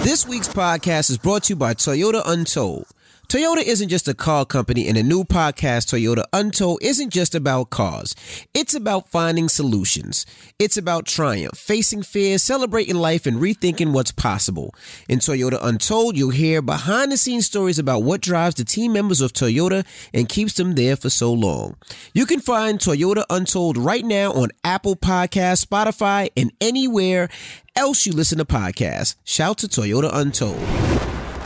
This week's podcast is brought to you by Toyota Untold. Toyota isn't just a car company, and a new podcast, Toyota Untold, isn't just about cars. It's about finding solutions. It's about triumph, facing fears, celebrating life, and rethinking what's possible. In Toyota Untold, you'll hear behind-the-scenes stories about what drives the team members of Toyota and keeps them there for so long. You can find Toyota Untold right now on Apple Podcasts, Spotify, and anywhere else you listen to podcasts. Shout to Toyota Untold.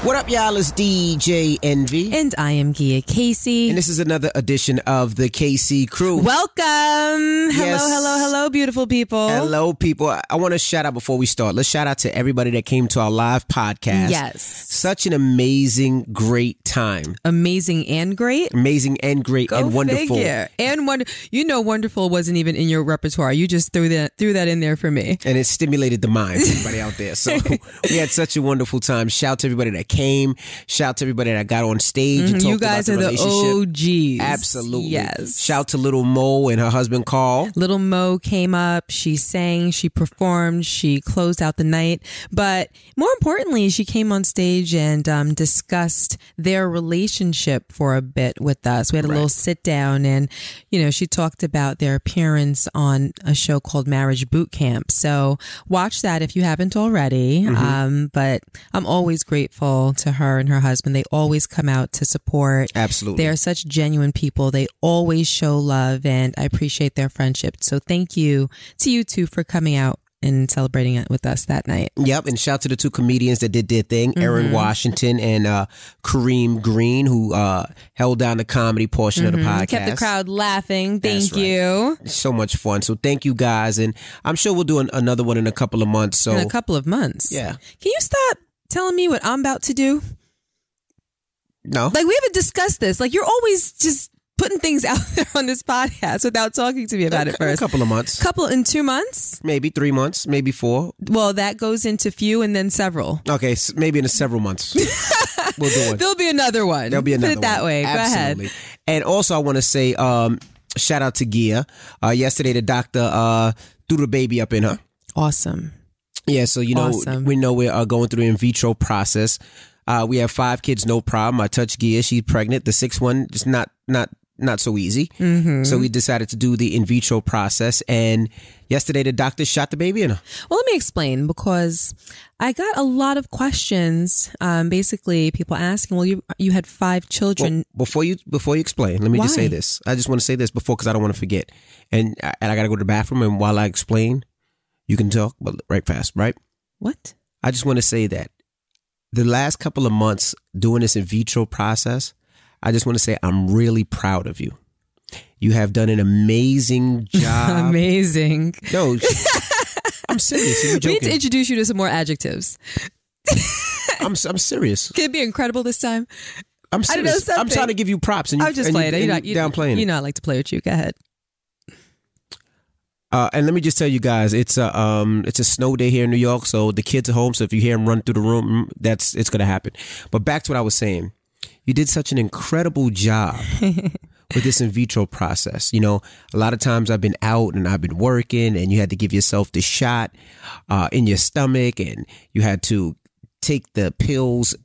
What up, y'all? It's DJ Envy. And I am Gia Casey. And this is another edition of the KC Crew. Welcome. Yes. Hello, beautiful people. Hello, people. I want to shout out before we start. Let's shout out to everybody that came to our live podcast. Yes. Such an amazing, great time. Amazing and great. Amazing and great. Go and wonderful. Figure. And wonderful wasn't even in your repertoire. You just threw that in there for me. And it stimulated the mind for everybody out there. So we had such a wonderful time. Shout to everybody that came. Shout to everybody that got on stage and talked you guys about the are the OGs. Absolutely. Yes. Shout to little Mo and her husband Carl. Little Mo came up. She sang. She performed. She closed out the night. But more importantly, she came on stage and discussed their relationship for a bit with us. We had a little sit down, and she talked about their appearance on a show called Marriage Boot Camp. So watch that if you haven't already. But I'm always grateful to her and her husband. They always come out to support. Absolutely. They are such genuine people. They always show love, and I appreciate their friendship. So thank you to you two for coming out and celebrating it with us that night. Yep, and shout to the two comedians that did their thing, Aaron Washington and Kareem Green, who held down the comedy portion of the podcast. Kept the crowd laughing. Thank That's you. Right. So much fun. So thank you guys, and I'm sure we'll do another one in a couple of months. So in a couple of months. Yeah. Can you stop telling me what I'm about to do? No. Like, we haven't discussed this. Like, you're always just putting things out there on this podcast without talking to me about it first. A couple of months. In 2 months? Maybe 3 months, maybe 4. Well, that goes into few and then several. Okay, maybe in several months. We'll do it. There'll be another one. There'll be another Put it that one. way. Absolutely. Go ahead. And also I want to say shout out to Gia. Yesterday the doctor threw the baby up in her. Awesome. Yeah, so Awesome. we know we're going through the in vitro process. We have 5 kids, no problem. I touched Gia, she's pregnant. The 6th one is not so easy. So we decided to do the in vitro process, and yesterday the doctor shot the baby in her. Well, let me explain, because I got a lot of questions. Basically, people asking, well, you had 5 children. Well, before you explain, let me just say Why? this. I just want to say this because I don't want to forget, and I got to go to the bathroom. And while I explain, you can talk, but right fast, right? What? I just want to say that the last couple of months doing this in vitro process, I just want to say I'm really proud of you. You have done an amazing job. Amazing. No, I'm serious. You're We need joking. to introduce you to some more adjectives. I'm serious. Can it be incredible this time? I'm I don't know, serious. I'm something. trying to give you props, and I'm just playing it. You're downplaying You it. know I like to play with you. Go ahead. And let me just tell you guys, it's a snow day here in New York, so the kids are home. So if you hear them run through the room, it's going to happen. But back to what I was saying, you did such an incredible job with this in vitro process. A lot of times I've been out and I've been working, and you had to give yourself the shot in your stomach, and you had to take the pills,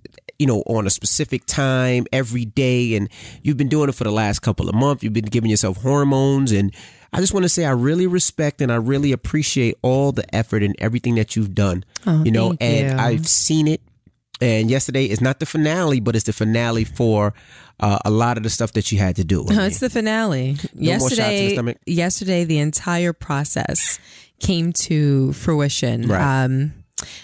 on a specific time every day. And you've been doing it for the last couple of months. You've been giving yourself hormones, and I just want to say I really respect and I really appreciate all the effort and everything that you've done. Thank and you. I've seen it. And yesterday is not the finale, but it's the finale for a lot of the stuff that you had to do. No, it's the finale. No more shots in the stomach? Yesterday, the entire process came to fruition. Right.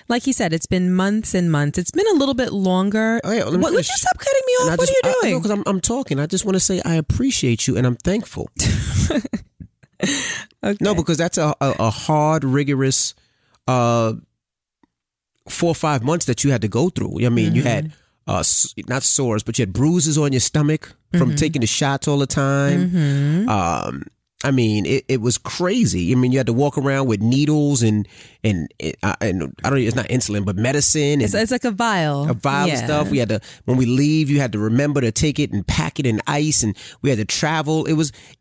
Like he said, it's been months and months. It's been a little bit longer. Oh, yeah, let me Would finish. you stop cutting me off? What are you doing? Because I'm talking. I just want to say I appreciate you and I'm thankful. Okay. No, because that's a hard, rigorous 4 or 5 months that you had to go through. I mean, you had not sores, but you had bruises on your stomach from taking the shots all the time. I mean, it was crazy. I mean, you had to walk around with needles and I don't know, it's not insulin, but medicine. And It's like a vial. of stuff. We had to, when we leave, you had to remember to take it and pack it in ice, and we had to travel.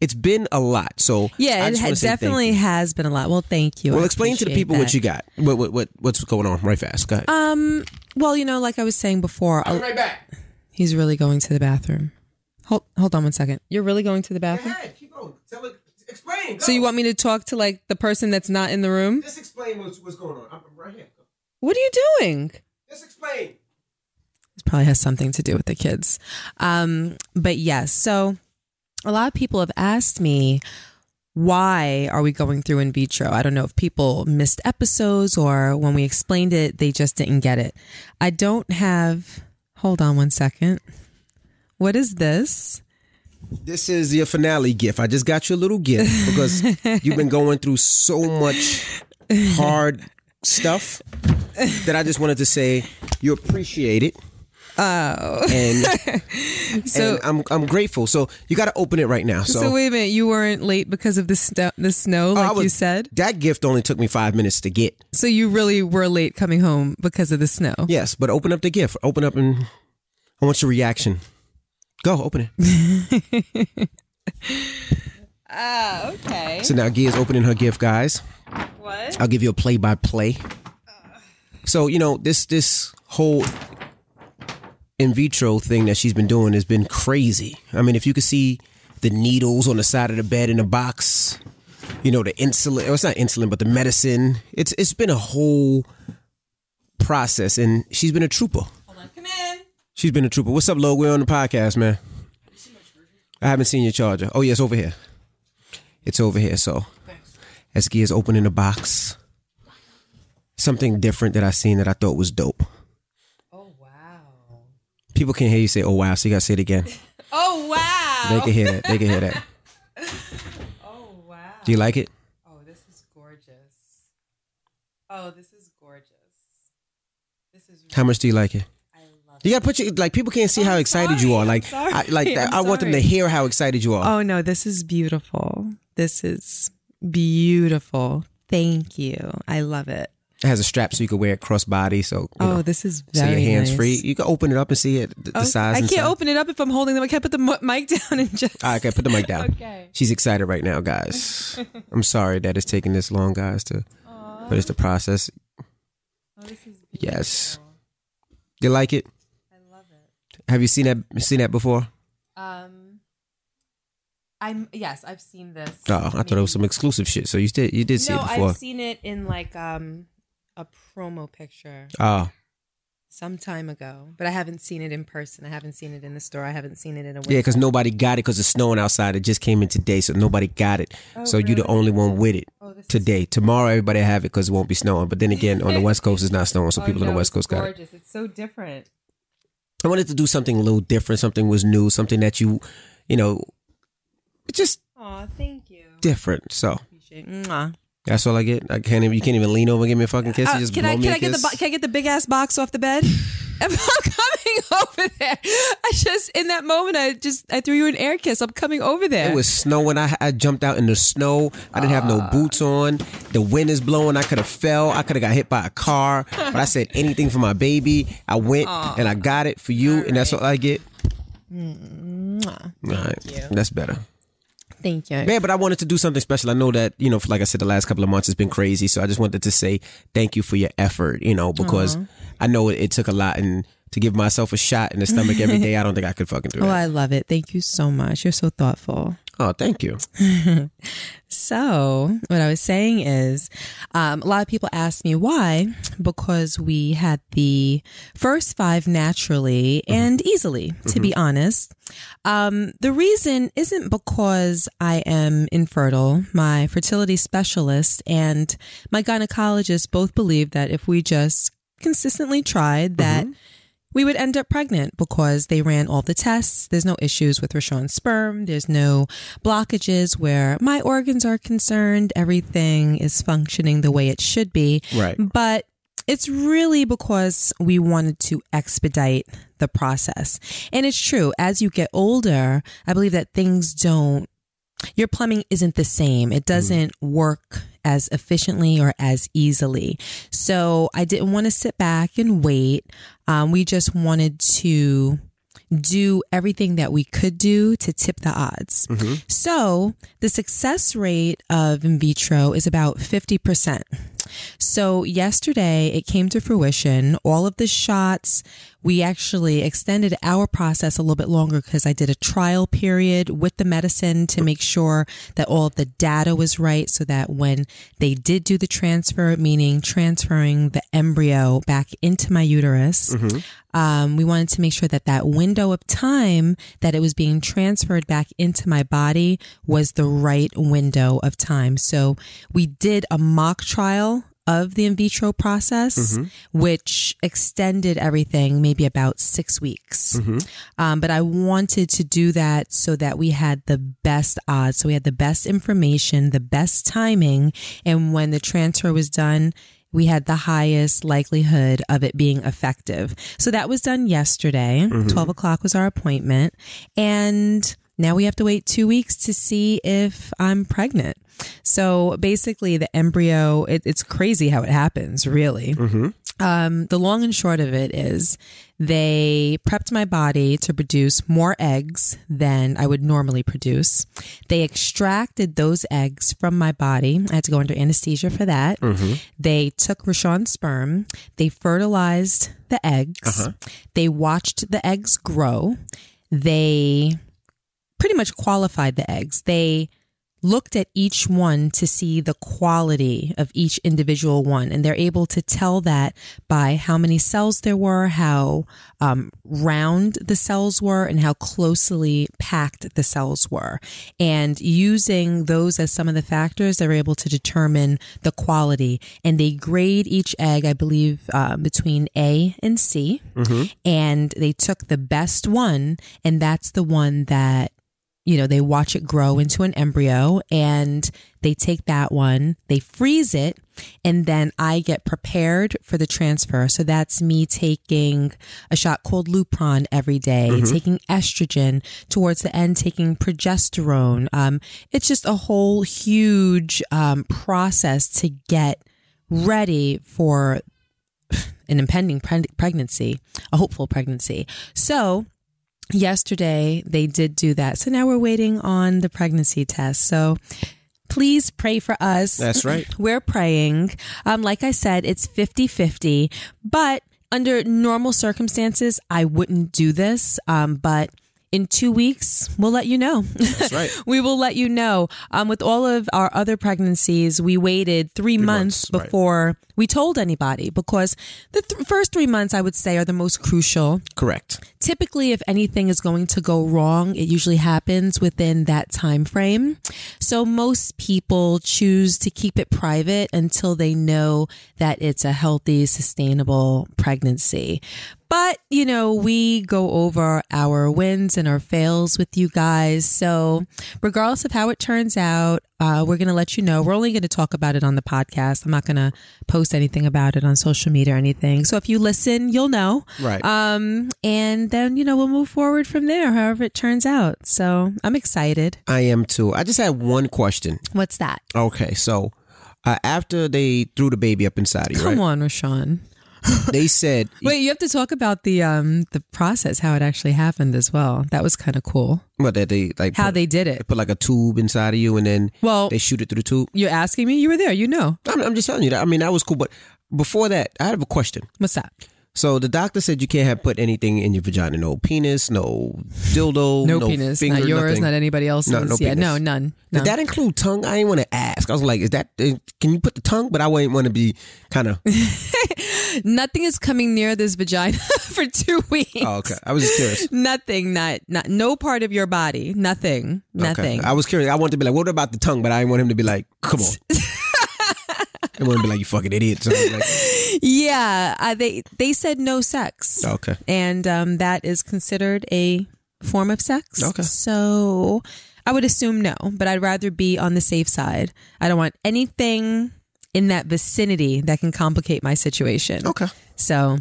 It's been a lot. So Yeah, it definitely has been a lot. Well, thank you. Well, explain to the people what you got. What's going on? Right fast. Go ahead. Well, like I was saying before, I'll be right back. He's really going to the bathroom. Hold on 1 second. You're really going to the bathroom? Go ahead, keep going. Explain. Go. So you want me to talk to like the person that's not in the room? Just explain what's going on. I'm right here. What are you doing? Just explain. This probably has something to do with the kids. But yes, so a lot of people have asked me, why are we going through in vitro? I don't know if people missed episodes or when we explained it, they just didn't get it. I don't have, hold on 1 second. What is this? This is your finale gift. I just got you a little gift because you've been going through so much hard stuff that I just wanted to say you appreciate it. Oh. And I'm grateful. So you got to open it right now. So wait a minute, you weren't late because of the snow, like you said? That gift only took me 5 minutes to get. So you really were late coming home because of the snow? Yes, but open up the gift. Open up and I want your reaction. Go, open it. Okay. So now Gia's opening her gift, guys. What? I'll give you a play-by-play. So, this whole in vitro thing that she's been doing has been crazy. I mean, if you could see the needles on the side of the bed in the box, the insulin, it's not insulin, but the medicine, it's been a whole process, and she's been a trooper. Hold on, come in. She's been a trooper. What's up, Lo? We're on the podcast, man. I haven't seen your charger. Oh, yeah, it's over here. It's over here. So, as Gia's opening the box, something different that I seen that I thought was dope. Oh, wow. People can't hear you say, oh, wow, so you got to say it again. Oh, wow. They can hear that. They can hear that. Oh, wow. Do you like it? Oh, this is gorgeous. Oh, this is gorgeous. This is really How much do you like it? You gotta put people can't see how excited you are. Like, I want them to hear how excited you are. Oh no, this is beautiful. This is beautiful. Thank you. I love it. It has a strap so you can wear it crossbody. So this is so very your hands nice. free. You can open it up and see it. The size. I can't open it up if I'm holding them. I can't put the mic down and just. All right, okay, put the mic down. Okay. She's excited right now, guys. I'm sorry that it's taking this long, guys, but it's the process. Oh, this is beautiful. Yes. You like it? I Have you seen that before? Yes, I've seen this. Oh, I thought it was some exclusive shit. So you did see it before. No, I've seen it in like a promo picture Oh. some time ago, but I haven't seen it in person. I haven't seen it in the store. I haven't seen it in a Yeah, because website. nobody got it because it's snowing outside. It just came in today, so nobody got it. So you're the only one with it today. Tomorrow, everybody have it because it won't be snowing. But then again, on the West Coast, it's not snowing, so people on the West Coast got it. Gorgeous. It's so different. I wanted to do something a little different. Something was new. Something that it's just Aw, thank you. different. So Appreciate it. Mwah. that's all I get. You can't even lean over and give me a fucking kiss. You just Can blow I me a get kiss. can I get the big ass box off the bed? If I'm coming over there, in that moment I threw you an air kiss. I'm coming over there. It was snowing. I jumped out in the snow. I didn't have no boots on. The wind is blowing. I could have fell. I could have got hit by a car. But I said anything for my baby. I went and I got it for you, and that's all I get. Mwah. All right, that's better. Thank you. Yeah, but I wanted to do something special. I know that, like I said, the last couple of months has been crazy. So I just wanted to say thank you for your effort, because I know it took a lot, and to give myself a shot in the stomach every day, I don't think I could fucking do Oh, that. I love it. Thank you so much. You're so thoughtful. Oh, thank you. So what I was saying is, a lot of people ask me why, because we had the first 5 naturally and easily, to be honest. The reason isn't because I am infertile. My fertility specialist and my gynecologist both believe that if we just consistently tried that, we would end up pregnant because they ran all the tests. There's no issues with Rashawn's sperm. There's no blockages where my organs are concerned. Everything is functioning the way it should be. Right. But it's really because we wanted to expedite the process. And it's true. As you get older, I believe that things don't your plumbing isn't the same. It doesn't work as efficiently or as easily. So I didn't want to sit back and wait. We just wanted to do everything that we could do to tip the odds. So the success rate of in vitro is about 50%. So yesterday it came to fruition. All of the shots, we actually extended our process a little bit longer because I did a trial period with the medicine to make sure that all of the data was right so that when they did do the transfer, meaning transferring the embryo back into my uterus, we wanted to make sure that that window of time that it was being transferred back into my body was the right window of time. So we did a mock trial of the in vitro process, which extended everything maybe about 6 weeks. But I wanted to do that so that we had the best odds. So we had the best information, the best timing. And when the transfer was done, we had the highest likelihood of it being effective. So that was done yesterday. 12 o'clock was our appointment. And now we have to wait 2 weeks to see if I'm pregnant. So basically the embryo, it's crazy how it happens, really. The long and short of it is they prepped my body to produce more eggs than I would normally produce. They extracted those eggs from my body. I had to go under anesthesia for that. They took Rashawn's sperm. They fertilized the eggs. They watched the eggs grow. They pretty much qualified the eggs. They looked at each one to see the quality of each individual one. And they're able to tell that by how many cells there were, how round the cells were, and how closely packed the cells were. And using those as some of the factors, they're able to determine the quality. And they grade each egg, I believe, between A and C. And they took the best one, and that's the one that, you know, they watch it grow into an embryo, and they take that one, they freeze it, and then I get prepared for the transfer. So that's me taking a shot called Lupron every day, taking estrogen towards the end, taking progesterone. It's just a whole huge process to get ready for an impending pregnancy, a hopeful pregnancy. So yesterday they did do that. So now we're waiting on the pregnancy test. So please pray for us. That's right. We're praying. Like I said, it's 50-50, but under normal circumstances, I wouldn't do this. But in 2 weeks, we'll let you know. That's right. We will let you know. With all of our other pregnancies, we waited 3 months before we told anybody, because the first 3 months, I would say, are the most crucial. Correct. Typically, if anything is going to go wrong, it usually happens within that time frame. So most people choose to keep it private until they know that it's a healthy, sustainable pregnancy. But, you know, we go over our wins and our fails with you guys. So regardless of how it turns out, we're going to let you know. We're only going to talk about it on the podcast. I'm not going to post anything about it on social media or anything. So if you listen, you'll know. Right. And then, you know, we'll move forward from there, however it turns out. So I'm excited. I am too. I just had one question. What's that? Okay. So after they threw the baby up inside of you, Come on, Rashawn. They said, wait, you have to talk about the process, how it actually happened as well. That was kind of cool. What, that they like how they did it. They put like a tube inside of you, and then they shoot it through the tube. You're asking me? You were there, you know. I'm just telling you that. I mean, that was cool. But before that, I have a question. What's that? So the doctor said you can't have put anything in your vagina. No penis, no dildo, no penis, finger, not yours, nothing. Not anybody else's. No penis. Yeah, no, none. Did that include tongue? I didn't want to ask. I was like, is that, can you put the tongue? But I wouldn't want to be kind of. Nothing is coming near this vagina for 2 weeks. Oh, okay. I was just curious. Nothing, not no part of your body. Nothing. Okay. I was curious. I wanted to be like, what about the tongue? But I didn't want him to be like, come on. I want to be like, you fucking idiot. So I was like, yeah, they said no sex. Okay. And that is considered a form of sex. Okay. So I would assume no, but I'd rather be on the safe side. I don't want anything in that vicinity that can complicate my situation. Okay. So,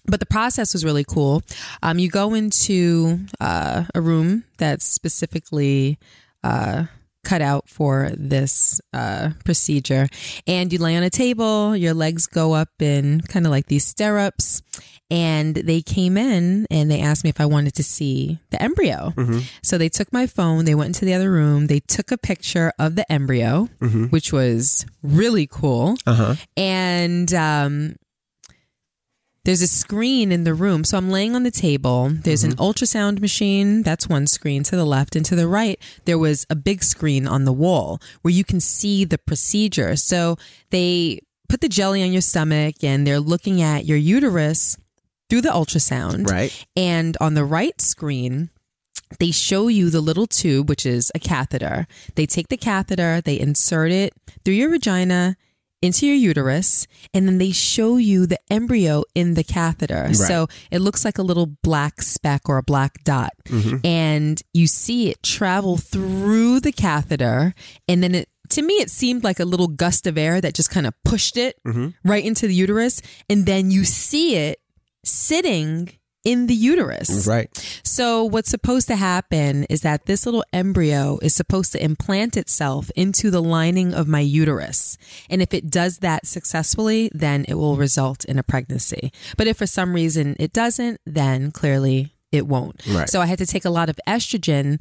but the process was really cool. You go into a room that's specifically cut out for this procedure. And you lay on a table, your legs go up in kind of like these stirrups. And they came in and they asked me if I wanted to see the embryo. So they took my phone, they went into the other room, they took a picture of the embryo, which was really cool. And there's a screen in the room. So I'm laying on the table. There's an ultrasound machine. That's one screen to the left. And to the right, there was a big screen on the wall where you can see the procedure. So they put the jelly on your stomach and they're looking at your uterus through the ultrasound. Right. And on the right screen, they show you the little tube, which is a catheter. They take the catheter, they insert it through your vagina into your uterus, and then they show you the embryo in the catheter. Right. So it looks like a little black speck or a black dot. And you see it travel through the catheter, and then to me, it seemed like a little gust of air that just kind of pushed it right into the uterus. And then you see it sitting in the uterus. Right. So what's supposed to happen is that this little embryo is supposed to implant itself into the lining of my uterus. And if it does that successfully, then it will result in a pregnancy. But if for some reason it doesn't, then clearly it won't. Right. So I had to take a lot of estrogen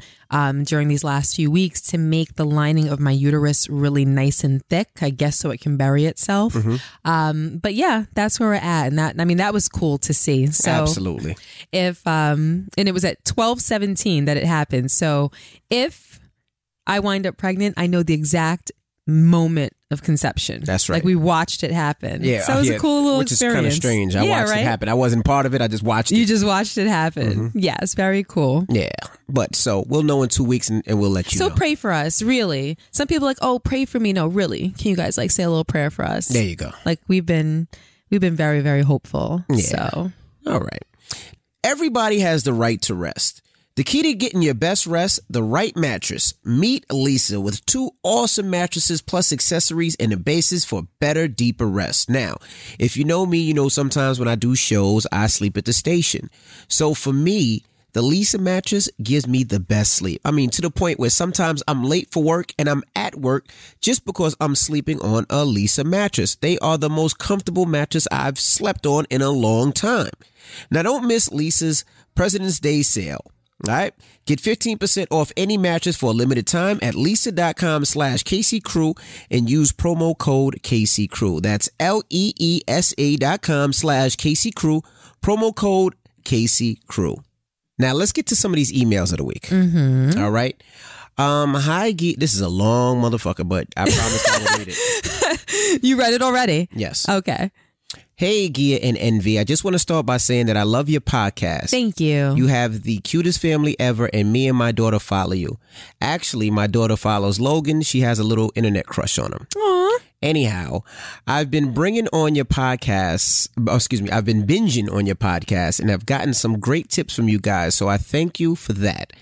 during these last few weeks to make the lining of my uterus really nice and thick, I guess, so it can bury itself. But yeah, that's where we're at. And that was cool to see. So Absolutely. If, and it was at 12:17 that it happened. So if I wind up pregnant, I know the exact moment of conception. That's right. Like we watched it happen. Yeah. So it was a cool little which experience. Which is kind of strange. I watched it happen. I wasn't part of it. I just watched it. You just watched it happen. Yeah, it's very cool. Yeah. But so we'll know in 2 weeks and we'll let you know. So pray for us, really. Some people are like, oh, pray for me. No, really. Can you guys like say a little prayer for us? There you go. Like we've been very, very hopeful. Yeah. So. All right. Everybody has the right to rest. The key to getting your best rest, the right mattress. Meet Leesa with 2 awesome mattresses plus accessories and a basis for better, deeper rest. Now, if you know me, you know sometimes when I do shows, I sleep at the station. So for me, the Leesa mattress gives me the best sleep. I mean, to the point where sometimes I'm late for work and I'm at work just because I'm sleeping on a Leesa mattress. They are the most comfortable mattress I've slept on in a long time. Now, don't miss Leesa's President's Day sale. All right. Get 15% off any mattress for a limited time at leesa.com/KCCrew and use promo code KCCrew. That's LEESA.com/KCCrew, promo code KCCrew. Now let's get to some of these emails of the week. All right. Hi, this is a long motherfucker, but I promise I will read it. You read it already? Yes. Okay. Hey, Gia and Envy. I just want to start by saying that I love your podcast. Thank you. You have the cutest family ever, and me and my daughter follow you. Actually, my daughter follows Logan. She has a little internet crush on him. Aww. Anyhow, I've been bringing on your podcasts. I've been binging on your podcast and have gotten some great tips from you guys. So I thank you for that.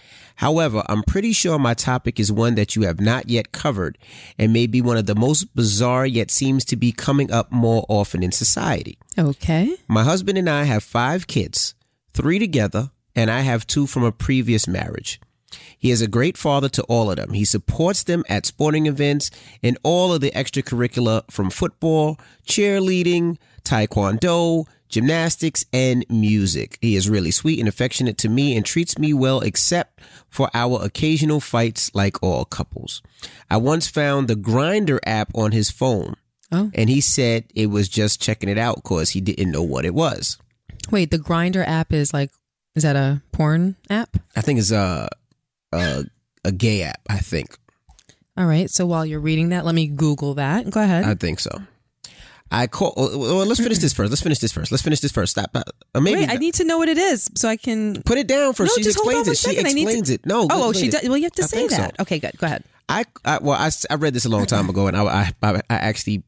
However, I'm pretty sure my topic is one that you have not yet covered and may be one of the most bizarre yet seems to be coming up more often in society. Okay. My husband and I have 5 kids, 3 together, and I have 2 from a previous marriage. He is a great father to all of them. He supports them at sporting events and all of the extracurricular from football, cheerleading, taekwondo, gymnastics, and music. He is really sweet and affectionate to me and treats me well except for our occasional fights like all couples. I once found the Grindr app on his phone and he said it was just checking it out because he didn't know what it was. Wait, the Grindr app is that a porn app? I think it's a gay app, I think. All right. So while you're reading that, let me Google that. Go ahead. I think so. Let's finish this first. Stop. Maybe Wait, I need to know what it is so I can put it down first. No, She explains it. She explains it. No. She does. Well, you have to say that. So. Okay, good. Go ahead. I read this a long time ago, and I actually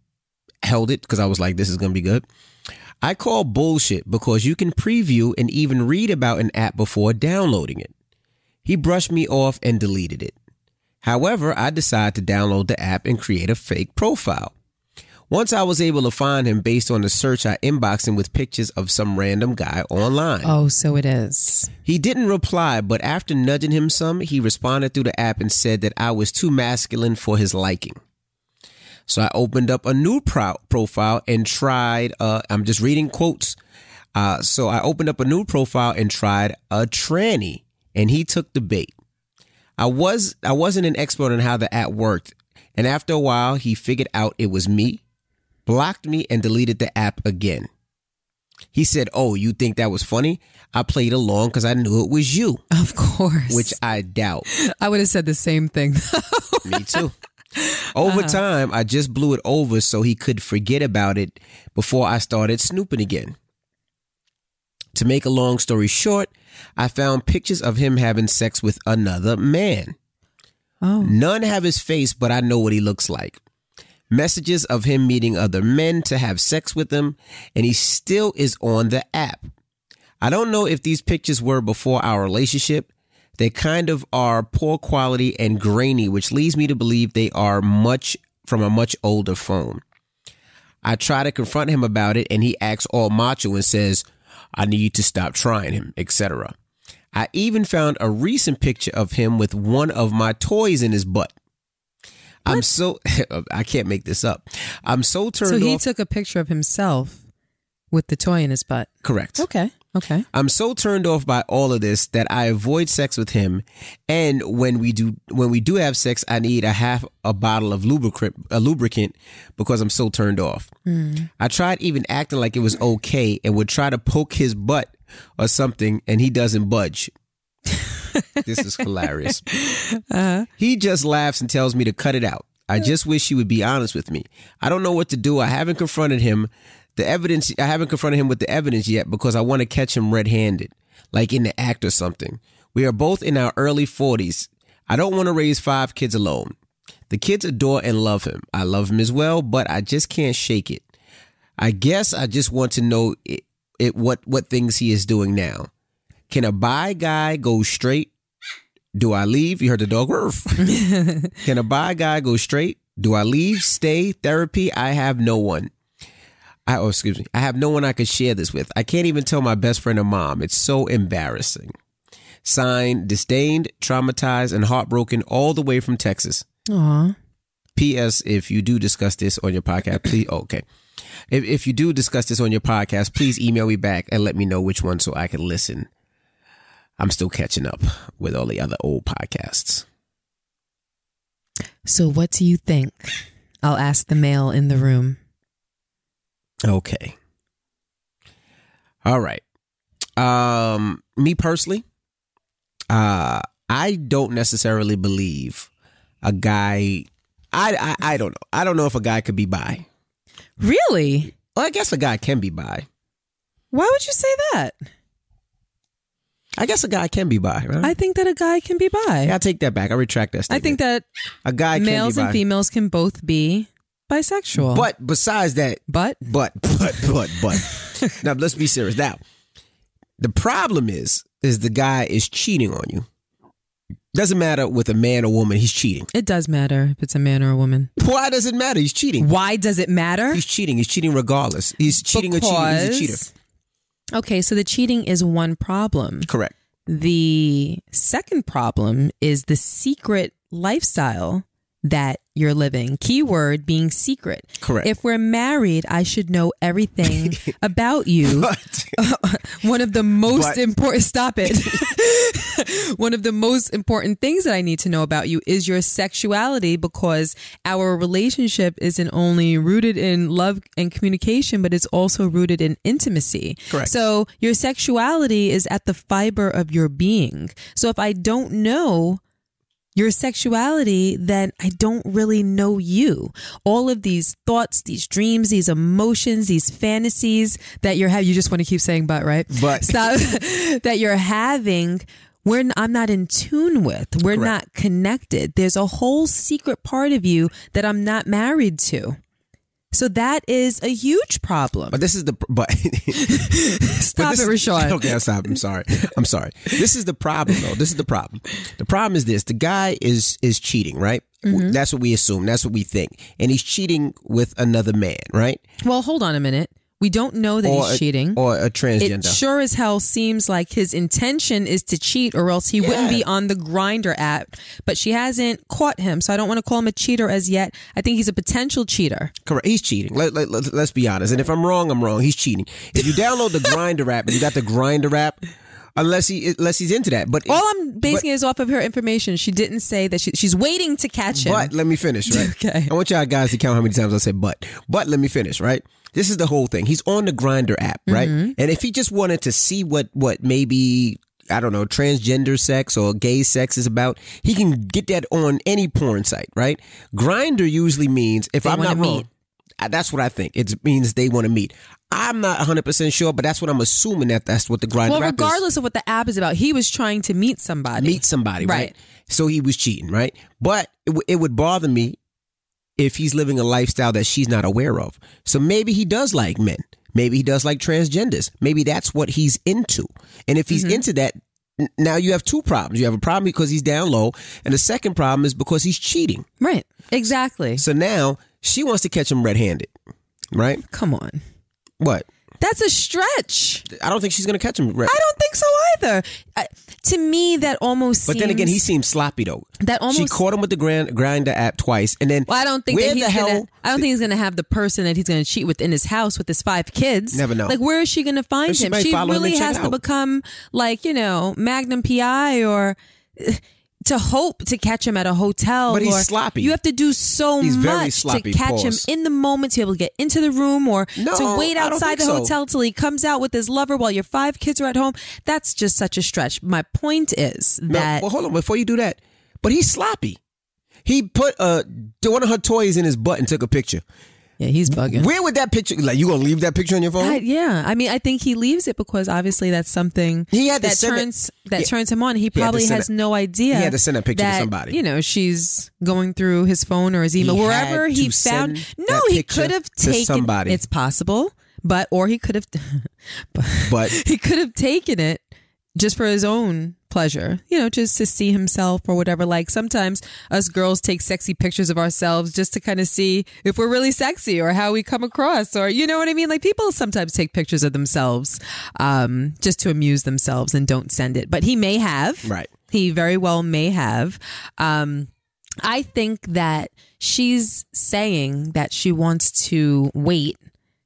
held it because I was like, this is gonna be good. I call bullshit because you can preview and even read about an app before downloading it. He brushed me off and deleted it. However, I decided to download the app and create a fake profile. Once I was able to find him based on the search, I inboxed him with pictures of some random guy online. Oh, so it is. He didn't reply, but after nudging him some, he responded through the app and said that I was too masculine for his liking. So I opened up a new profile and tried, I'm just reading quotes. So I opened up a new profile and tried a tranny, and he took the bait. I wasn't an expert on how the app worked, and after a while, he figured out it was me, blocked me, and deleted the app again. He said, "Oh, you think that was funny?" I played along because I knew it was you. Of course. Which I doubt. I would have said the same thing. Me too. Over time, I just blew it over so he could forget about it before I started snooping again. To make a long story short, I found pictures of him having sex with another man. Oh. None have his face, but I know what he looks like. Messages of him meeting other men to have sex with them, and he still is on the app. I don't know if these pictures were before our relationship. They kind of are poor quality and grainy, which leads me to believe they are from a much older phone. I try to confront him about it, and he acts all macho and says, "I need to stop trying him," etc. I even found a recent picture of him with one of my toys in his butt. I can't make this up. I'm so turned off. So he took a picture of himself with the toy in his butt. Correct. Okay. I'm so turned off by all of this that I avoid sex with him. And when we do have sex, I need half a bottle of lubricant because I'm so turned off. I tried even acting like it was okay and would try to poke his butt or something, and he doesn't budge. This is hilarious. He just laughs and tells me to cut it out. I just wish he would be honest with me. I don't know what to do. I haven't confronted him with the evidence yet because I want to catch him red-handed, like in the act or something. We are both in our early 40s. I don't want to raise 5 kids alone. The kids adore and love him. I love him as well, but I just can't shake it. I guess I just want to know what things he is doing now. Can a bi guy go straight? Do I leave? You heard the dog. Can a bi guy go straight? Do I leave? Stay? Therapy? I have no one. I have no one I could share this with. I can't even tell my best friend or mom. It's so embarrassing. Signed, disdained, traumatized, and heartbroken all the way from Texas. Aw. P.S. If you do discuss this on your podcast, please. Okay. If you do discuss this on your podcast, please email me back and let me know which one so I can listen. I'm still catching up with all the other old podcasts. So what do you think? I'll ask the male in the room. Okay. All right. Me personally, I don't necessarily believe a guy. I don't know. I don't know if a guy could be bi. Really? Well, I guess a guy can be bi. Why would you say that? I guess a guy can be bi, right? I think that a guy can be bi. Yeah, I take that back. I retract that statement. I think that a guy males can be bi. and females can both be bisexual. But besides that, but. Now let's be serious. Now, the problem is the guy is cheating on you. Doesn't matter with a man or woman, he's cheating. It does matter if it's a man or a woman. Why does it matter? He's cheating. Why does it matter? He's cheating. He's cheating regardless. He's cheating or cheating. He's a cheater. Okay, so the cheating is one problem. Correct. The second problem is the secret lifestyle that you're living. Keyword being secret. Correct. If we're married, I should know everything about you. One of the most important, stop it. One of the most important things that I need to know about you is your sexuality, because our relationship isn't only rooted in love and communication, but it's also rooted in intimacy. Correct. So your sexuality is at the fiber of your being. So if I don't know your sexuality, then I don't really know you. All of these thoughts, these dreams, these emotions, these fantasies that you're having, you just want to keep saying but, right? But. Stop. That you're having, I'm not in tune with. We're Correct. not connected. There's a whole secret part of you that I'm not married to. So that is a huge problem. But this is Stop it, Rashad. Okay, I'll stop. I'm sorry. This is the problem, though. This is the problem. The problem is this. The guy is cheating, right? That's what we assume. That's what we think. And he's cheating with another man, right? Well, hold on a minute. We don't know that he's cheating. Or a transgender. It sure as hell seems like his intention is to cheat, or else he wouldn't be on the Grindr app. But she hasn't caught him, so I don't want to call him a cheater as yet. I think he's a potential cheater. Correct. He's cheating. Let's be honest. And if I'm wrong, I'm wrong. He's cheating. If you download the Grindr app and you got the Grindr app, unless he's into that. But all I'm basing is off of her information. She didn't say that she's waiting to catch him. But let me finish, right? Okay. I want y'all guys to count how many times I said but. But let me finish, right? This is the whole thing. He's on the Grindr app, right? And if he just wanted to see what maybe, I don't know, transgender sex or gay sex is about, he can get that on any porn site, right? Grindr usually means, if I'm not wrong, that's what I think. It means they want to meet. I'm not 100% sure, but that's what I'm assuming that's what the Grindr app is. Well, regardless of what the app is about, he was trying to meet somebody. Right? So he was cheating, right? But it would bother me if he's living a lifestyle that she's not aware of. So maybe he does like men. Maybe he does like transgenders. Maybe that's what he's into. And if he's into that, now you have two problems. You have a problem because he's down low, and the second problem is because he's cheating. Right. Exactly. So now she wants to catch him red-handed, right? Come on. What? That's a stretch. I don't think she's going to catch him. I don't think so either. To me, that almost seems... But then again, he seems sloppy, though. She caught him with the Grindr app twice, and then... Well, I don't think he's going to have the person that he's going to cheat with in his house with his 5 kids. Never know. Like, where is she going to find him? She really has to become, like, Magnum PI or... to hope to catch him at a hotel. But he's sloppy. You have to do so much sloppy, to catch him in the moment, to be able to get into the room or to wait outside the hotel till he comes out with his lover while your 5 kids are at home. That's just such a stretch. My point is that... Well, hold on. Before you do that, but he's sloppy. He put one of her toys in his butt and took a picture. Yeah, he's bugging. Where would that picture... Like, you going to leave that picture on your phone? Yeah. I mean, I think he leaves it because obviously that's something that turns him on. He probably has no idea. He had to send that picture to somebody. She's going through his phone or his email. Wherever he found... No, he could have taken... somebody. It's possible. Or he could have... But he could have taken it just for his own pleasure, just to see himself or whatever. Like sometimes us girls take sexy pictures of ourselves just to kind of see if we're really sexy or how we come across, or you know what I mean? Like people sometimes take pictures of themselves just to amuse themselves and don't send it. But he may have. Right. He very well may have. I think that she's saying that she wants to wait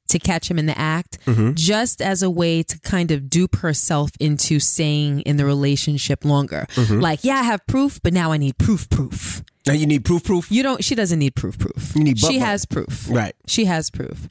to catch him in the act, just as a way to kind of dupe herself into staying in the relationship longer. Like, yeah, I have proof, but now I need proof. Now you need proof? She doesn't need proof. She has proof. Right. She has proof.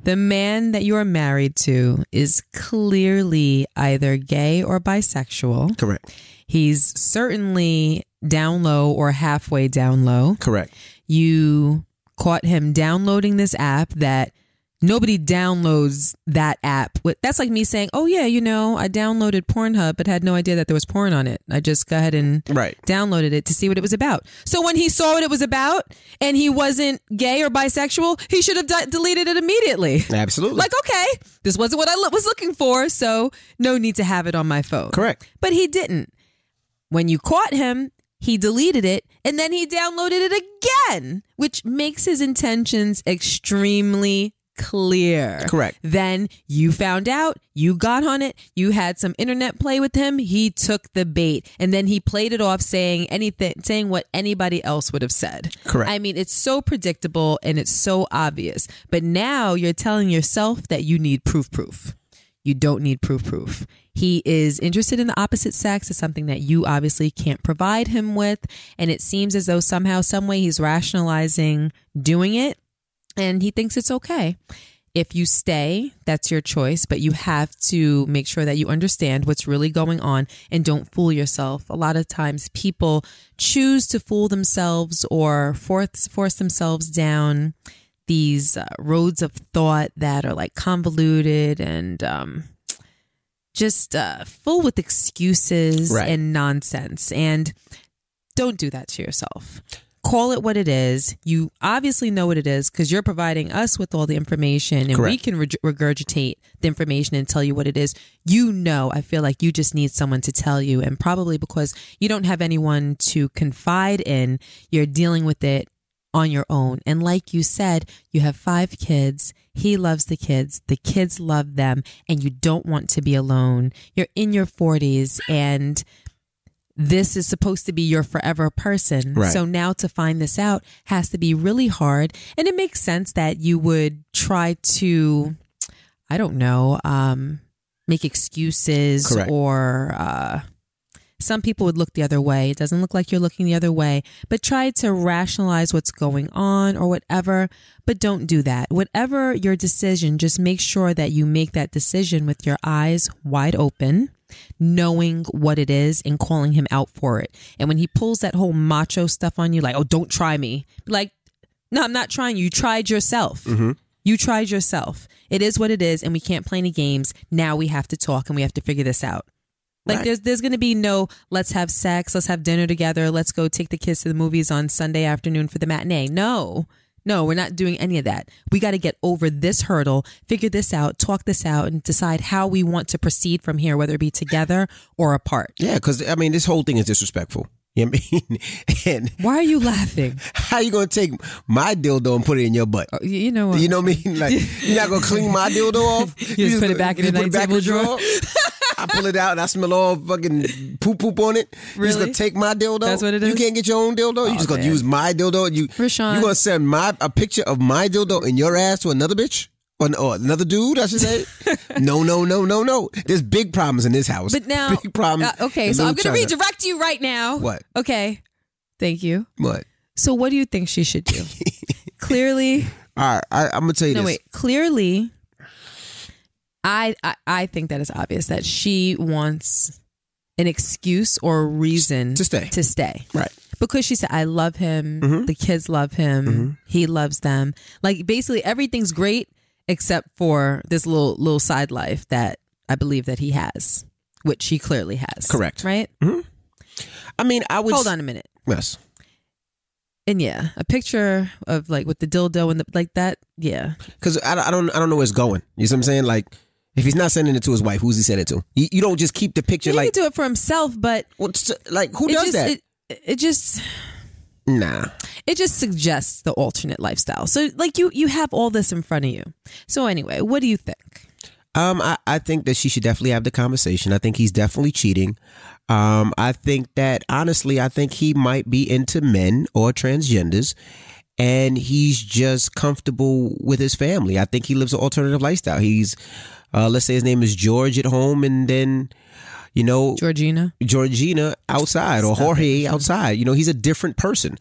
The man that you are married to is clearly either gay or bisexual. Correct. He's certainly down low or halfway down low. Correct. You caught him downloading this app that nobody downloads that app. That's like me saying, oh yeah, I downloaded Pornhub but had no idea that there was porn on it. I just go ahead and downloaded it to see what it was about. So when he saw what it was about and he wasn't gay or bisexual, he should have deleted it immediately. Absolutely. Like, okay, this wasn't what I was looking for, so no need to have it on my phone. Correct. But he didn't. When you caught him, he deleted it and then he downloaded it again, which makes his intentions extremely clear. Correct. Then you found out, you got on it, you had some internet play with him, he took the bait, and then he played it off saying what anybody else would have said. Correct. I mean, it's so predictable and it's so obvious. But now you're telling yourself that you need proof. You don't need proof. He is interested in the opposite sex. It's something that you obviously can't provide him with. And it seems as though somehow, some way he's rationalizing doing it. And he thinks it's okay. If you stay, that's your choice, but you have to make sure that you understand what's really going on and don't fool yourself. A lot of times people choose to fool themselves or force themselves down these roads of thought that are like convoluted and just full with excuses and nonsense. And don't do that to yourself. call it what it is. You obviously know what it is because you're providing us with all the information, and Correct. we can regurgitate the information and tell you what it is. You know, I feel like you just need someone to tell you, and probably because you don't have anyone to confide in, you're dealing with it on your own. And like you said, you have 5 kids. He loves the kids love them, and you don't want to be alone. You're in your 40s, and this is supposed to be your forever person. Right. So now to find this out has to be really hard. And it makes sense that you would try to, I don't know, make excuses. Correct. Or some people would look the other way. It doesn't look like you're looking the other way, but try to rationalize what's going on or whatever. But don't do that. Whatever your decision, just make sure that you make that decision with your eyes wide open, knowing what it is and calling him out for it. And when he pulls that whole macho stuff on you, like, oh, don't try me. Like, no, I'm not trying you. You tried yourself. Mm-hmm. You tried yourself. It is what it is, and we can't play any games. Now we have to talk, and we have to figure this out. Like, Right. there's going to be no, let's have sex, let's have dinner together, let's go take the kids to the movies on Sunday afternoon for the matinee. No, we're not doing any of that. We got to get over this hurdle, figure this out, talk this out, and decide how we want to proceed from here, whether it be together or apart. Yeah, because, I mean, this whole thing is disrespectful. You know what I mean? And Why are you laughing? how you going to take my dildo and put it in your butt? You know what? You know what I mean? Like, you're not going to clean my dildo off? You just put it back in the night table drawer? I pull it out and I smell all fucking poop on it. You just Really? going to take my dildo? That's what it You is? can't get your own dildo? You just going to man. use my dildo? You Rashawn. going to send a picture of my dildo in your ass to another bitch? Or another dude, I should say? No. There's big problems in this house. But now, big problems. okay, in so I'm Little going to China. redirect you right now. What? Okay. Thank you. What? So what do you think she should do? Clearly, All right, I'm going to tell you no, this. wait. Clearly, I think that it's obvious that she wants an excuse or a reason To stay. To stay. Right. Because she said, I love him. Mm-hmm. The kids love him. He loves them. Like, basically everything's great except for this little side life that I believe that he has, which he clearly has. Correct. Right? I mean, I would... Hold on a minute. Yes. And yeah, a picture of like with the dildo and like that. Yeah. Because I don't know where it's going. You see what I'm saying? Like, if he's not sending it to his wife, who's he sending it to? You don't just keep the picture He like... can do it for himself, but like, who it does just, that? It just... Nah. It just suggests the alternate lifestyle. So like you have all this in front of you. So anyway, what do you think? I think that she should definitely have the conversation. I think he's definitely cheating. I think that, honestly, I think he might be into men or transgenders, and he's just comfortable with his family. I think he lives an alternative lifestyle. He's, let's say his name is George at home, and then, you know, Georgina outside, or Jorge outside. You know, he's a different person.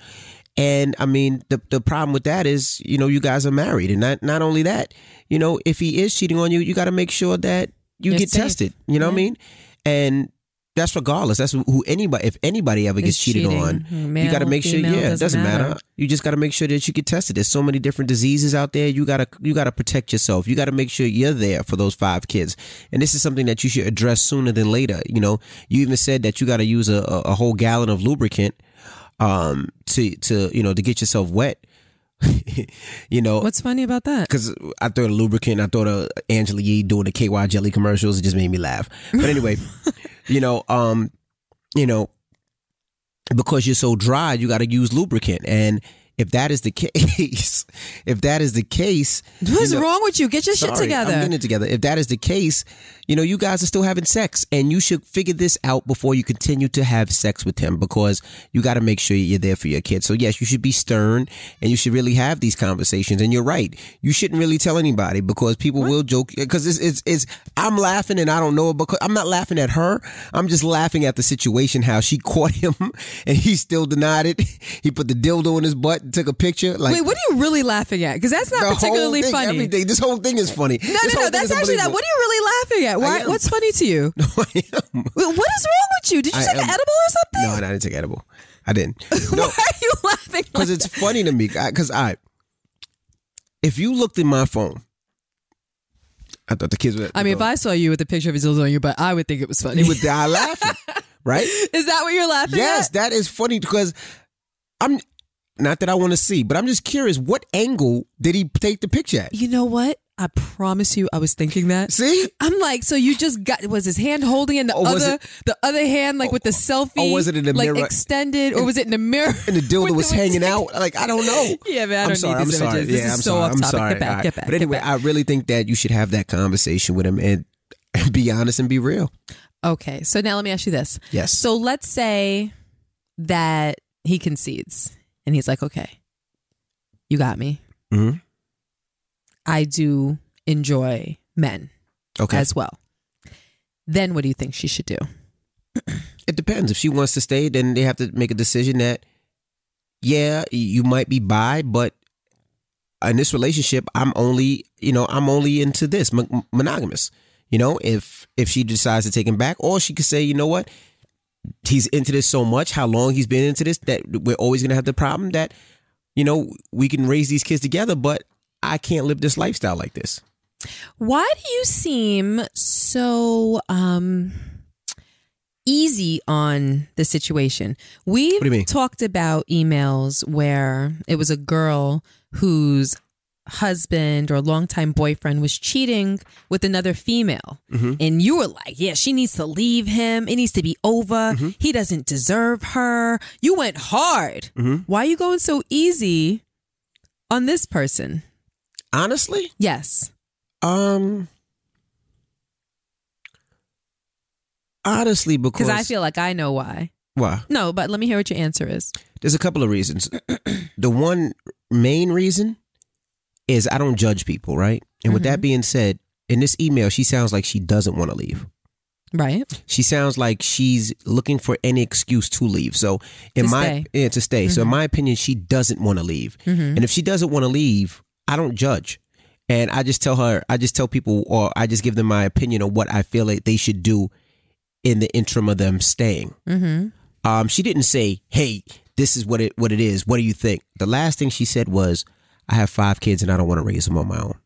And I mean, the problem with that is, you know, you guys are married, and not only that, you know, if he is cheating on you, you got to make sure that you You're get safe. tested. You know what I mean? And that's regardless. That's who anybody. If anybody ever gets Is cheated cheating. on, you Male, got to make sure. female, Yeah, it doesn't matter. matter. You just got to make sure that you get tested. There's so many different diseases out there. You gotta protect yourself. You got to make sure you're there for those 5 kids. And this is something that you should address sooner than later. You know, you even said that you got to use a whole gallon of lubricant to you know, to get yourself wet. You know, What's funny about that? because I thought of lubricant, I thought of Angela Yee doing the KY jelly commercials. It just made me laugh. But anyway, you know, because you're so dry, you got to use lubricant. And if that is the case, What's you know, wrong with you? Get your shit sorry, together. I'm getting it together. If that is the case, you know, you guys are still having sex, and you should figure this out before you continue to have sex with him, because you got to make sure you're there for your kids. So yes, you should be stern, and you should really have these conversations. And you're right, you shouldn't really tell anybody, because people will joke. Because it's I'm laughing and I don't know it, because I'm not laughing at her. I'm just laughing at the situation, how she caught him and he still denied it. He put the dildo in his butt and took a picture. Like, Wait, what are you really laughing at? Because that's the not particularly whole thing, funny. everything. This whole thing is funny. No, that's actually not. What are you really laughing at? I Why, am. what's funny to you? I am. What is wrong with you? Did you I take an am. edible or something? No, I didn't take edible. I didn't. Why No, are you laughing? because Like it's funny to me. Because if you looked in my phone, I thought the kids would. I mean, if I saw you with a picture of his dildo on your butt, I would think it was funny. you would die laughing, right? Is that what you're laughing Yes, at? that is funny, because I'm. Not that I want to see, but I'm just curious, what angle did he take the picture at? You know what? I promise you, I was thinking that. See? I'm like, so you just was his hand holding in the other hand, like with the selfie? Or was it in the like mirror? Extended, or was it in the mirror? And the dildo was hanging out? Like, I don't know. Yeah, man, I don't need these images. This is so off topic. Get back. But anyway, I really think that you should have that conversation with him and be honest and be real. Okay, so now let me ask you this. Yes. So let's say that he concedes and he's like, okay, you got me. Mm-hmm. I do enjoy men as well. Then what do you think she should do? It depends. If she wants to stay, then they have to make a decision that, yeah, you might be bi, but in this relationship, I'm only into this, monogamous. You know, if she decides to take him back, or she could say, you know what, he's into this so much, how long he's been into this, that we're always going to have the problem that, you know, we can raise these kids together, but I can't live this lifestyle like this. Why do you seem so easy on the situation? We've talked about emails where it was a girl whose husband or longtime boyfriend was cheating with another female. Mm-hmm. And you were like, yeah, she needs to leave him. It needs to be over. Mm-hmm. He doesn't deserve her. You went hard. Mm-hmm. Why are you going so easy on this person? Honestly? Yes. Honestly, because I feel like I know why. Why? No, but let me hear what your answer is. There's a couple of reasons. The one main reason is I don't judge people, right? And with that being said, in this email, she sounds like she doesn't want to leave. Right. She sounds like she's looking for any excuse to leave. So to stay. Mm-hmm. So in my opinion, she doesn't want to leave. Mm-hmm. And if she doesn't want to leave, I don't judge. And I just tell people, or I just give them my opinion on what I feel like they should do in the interim of them staying. Mm-hmm. She didn't say, hey, this is what it is. What do you think? The last thing she said was, I have 5 kids and I don't want to raise them on my own.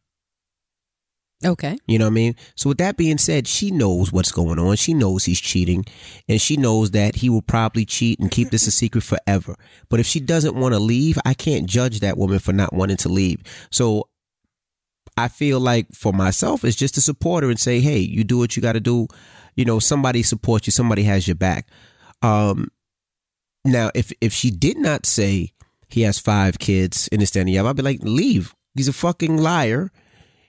Okay. You know what I mean? So with that being said, she knows what's going on. She knows he's cheating, and she knows that he will probably cheat and keep this a secret forever. But if she doesn't want to leave, I can't judge that woman for not wanting to leave. So I feel like for myself, it's just to support her and say, hey, you do what you got to do. You know, somebody supports you. Somebody has your back. Now, if she did not say he has 5 kids in this, and I'd be like, leave. He's a fucking liar.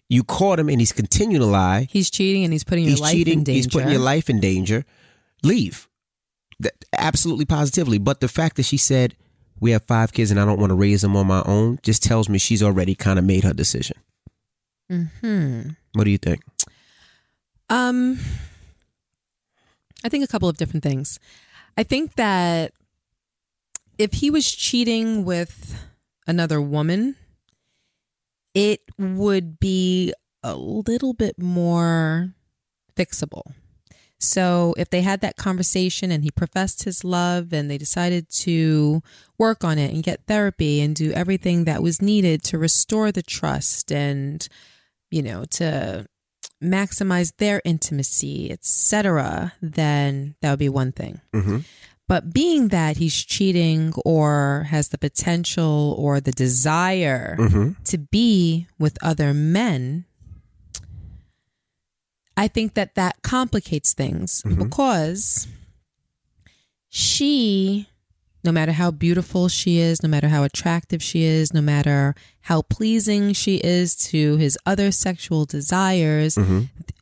You caught him and he's continuing to lie. He's cheating and he's putting your life in danger. He's putting your life in danger. Leave. Absolutely, positively. But the fact that she said, we have 5 kids and I don't want to raise them on my own, just tells me she's already kind of made her decision. Mm-hmm. What do you think? I think a couple of different things. I think that if he was cheating with another woman, it would be a little bit more fixable. So if they had that conversation and he professed his love and they decided to work on it and get therapy and do everything that was needed to restore the trust and, you know, to maximize their intimacy, etc., then that would be one thing. Mm-hmm. But being that he's cheating or has the potential or the desire to be with other men, I think that complicates things because she, no matter how beautiful she is, no matter how attractive she is, no matter how pleasing she is to his other sexual desires,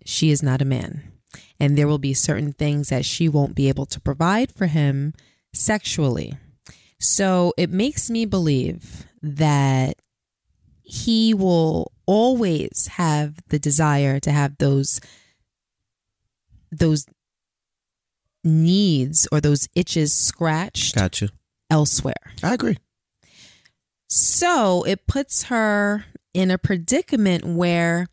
she is not a man. And there will be certain things that she won't be able to provide for him sexually. So it makes me believe that he will always have the desire to have those needs or those itches scratched elsewhere. I agree. So it puts her in a predicament where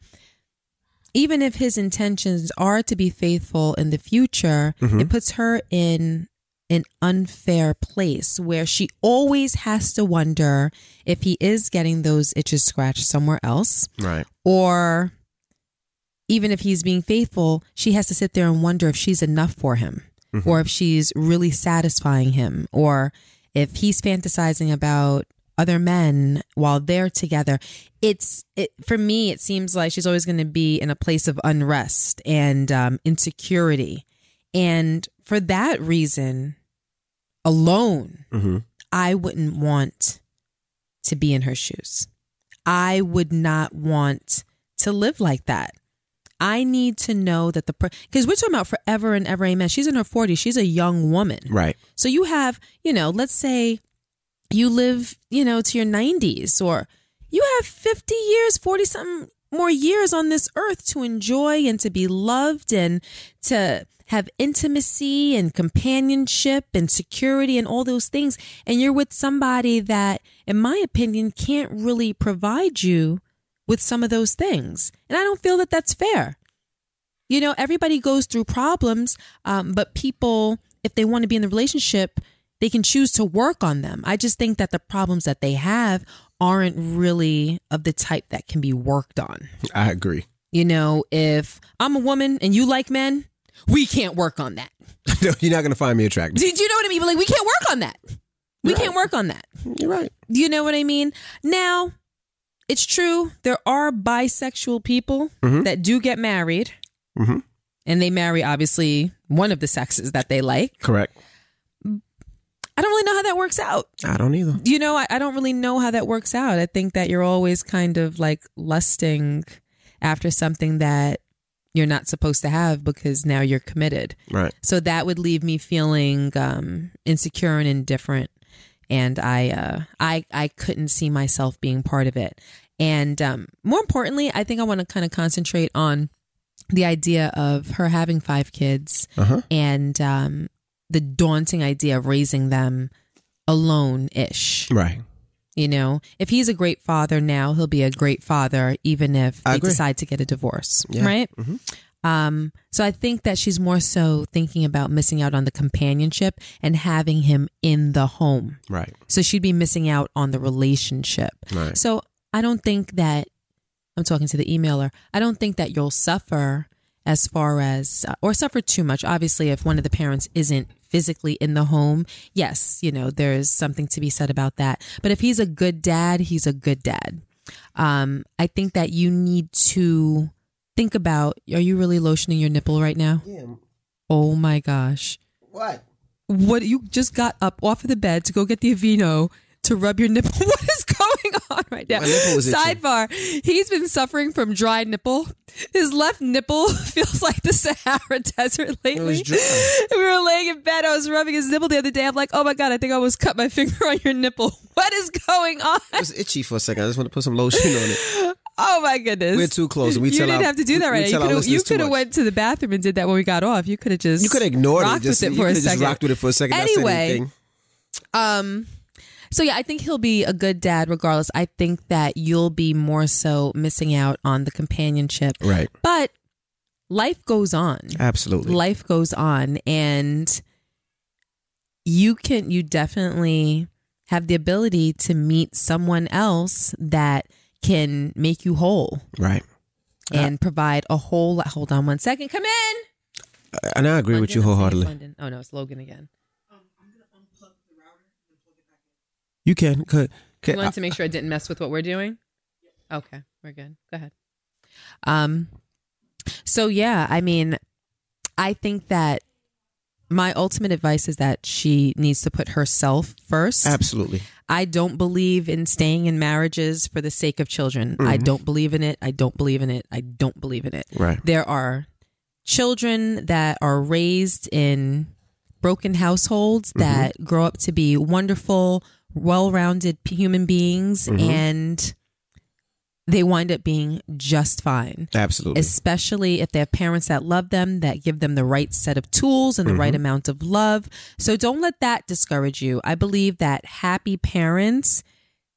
even if his intentions are to be faithful in the future, it puts her in an unfair place where she always has to wonder if he is getting those itches scratched somewhere else. Right. Or even if he's being faithful, she has to sit there and wonder if she's enough for him or if she's really satisfying him or if he's fantasizing about other men while they're together. For me, it seems like she's always going to be in a place of unrest and insecurity. And for that reason alone, I wouldn't want to be in her shoes. I would not want to live like that. I need to know that because we're talking about forever and ever, amen. She's in her 40s. She's a young woman. Right. So you have, let's say you live, to your 90s, or you have 50 years, 40 something more years on this earth to enjoy and to be loved and to have intimacy and companionship and security and all those things. And you're with somebody that, in my opinion, can't really provide you with some of those things. And I don't feel that that's fair. Everybody goes through problems, but people, if they want to be in the relationship, they can choose to work on them. I just think that the problems that they have aren't really of the type that can be worked on. I agree. If I'm a woman and you like men, we can't work on that. No, you're not going to find me attractive. Do you know what I mean? But we can't work on that. We can't work on that. You're right. Do you know what I mean? Now, it's true. There are bisexual people that do get married. And they marry, obviously, one of the sexes that they like. Correct. I don't really know how that works out. I don't either. I don't really know how that works out. I think that you're always kind of like lusting after something that you're not supposed to have because now you're committed. Right. So that would leave me feeling insecure and indifferent. And I couldn't see myself being part of it. And more importantly, I think I want to kind of concentrate on the idea of her having 5 kids and the daunting idea of raising them alone-ish. Right. If he's a great father now, he'll be a great father even if they decide to get a divorce. Yeah. Right? So I think that she's more so thinking about missing out on the companionship and having him in the home. Right. So she'd be missing out on the relationship. Right. So I don't think that, I'm talking to the emailer, I don't think that you'll suffer as far as, or suffer too much. Obviously, if one of the parents isn't physically in the home, yes, there's something to be said about that. But if he's a good dad, he's a good dad. I think that you need to think about, are you really lotioning your nipple right now? Yeah. Oh my gosh. What? You just got up off of the bed to go get the Aveeno to rub your nipple. What is going on right now? My nipple was itching. Sidebar, he's been suffering from dry nipple. His left nipple feels like the Sahara Desert lately. It was dry. We were laying in bed. I was rubbing his nipple the other day. I'm like, oh my God, I think I almost cut my finger on your nipple. What is going on? It was itchy for a second. I just want to put some lotion on it. Oh my goodness. We're too close. You didn't have to do that right now. You could have went to the bathroom and did that when we got off. You could have just ignored rocked it. With it for a second. Just rocked with it for a second. Anyway, so yeah, I think he'll be a good dad regardless. I think that you'll be more so missing out on the companionship. Right. But life goes on. Absolutely. Life goes on, and you definitely have the ability to meet someone else that can make you whole. Right. And provide a whole lot. Hold on one second. Come in. And I agree London, with you wholeheartedly. Oh no, it's Logan again. I'm going to unplug the router and plug it back in. You can. You wanted to make sure I didn't mess with what we're doing? Okay, we're good. Go ahead. So yeah, I mean, I think that my ultimate advice is that she needs to put herself first. Absolutely. I don't believe in staying in marriages for the sake of children. I don't believe in it. I don't believe in it. I don't believe in it. Right. There are children that are raised in broken households that grow up to be wonderful, well-rounded human beings, and they wind up being just fine. Absolutely. Especially if they have parents that love them, that give them the right set of tools and the right amount of love. So don't let that discourage you. I believe that happy parents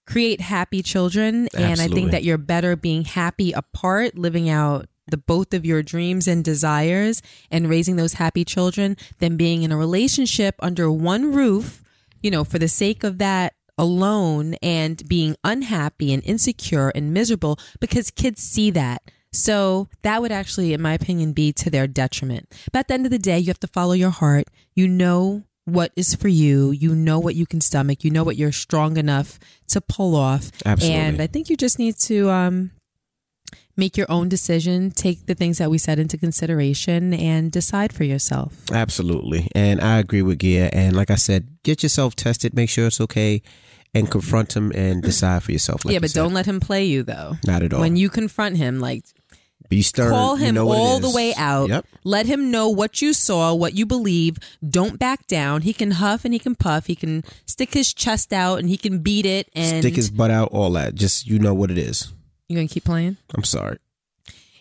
create happy children. And I think that you're better being happy apart, living out the both of your dreams and desires and raising those happy children than being in a relationship under one roof, for the sake of that alone and being unhappy and insecure and miserable, because kids see that. So that would actually, in my opinion, be to their detriment. But at the end of the day, you have to follow your heart. what is for you. You know what you can stomach. You know what you're strong enough to pull off. Absolutely. And I think you just need to make your own decision, take the things that we said into consideration, and decide for yourself. Absolutely. And I agree with Gia. And like I said, get yourself tested, make sure it's okay, and confront him and decide for yourself. Like but don't let him play you, though. Not at all. When you confront him, like, be stern. call him all the way out. Yep. Let him know what you saw, what you believe. Don't back down. He can huff and he can puff. He can stick his chest out and he can beat it. And stick his butt out, all that. Just, you know what it is. You going to keep playing? I'm sorry.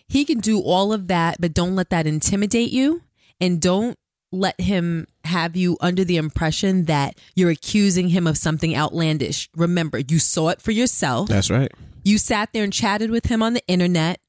He can do all of that, but don't let that intimidate you. And don't let him have you under the impression that you're accusing him of something outlandish. Remember, you saw it for yourself. That's right. You sat there and chatted with him on the internet.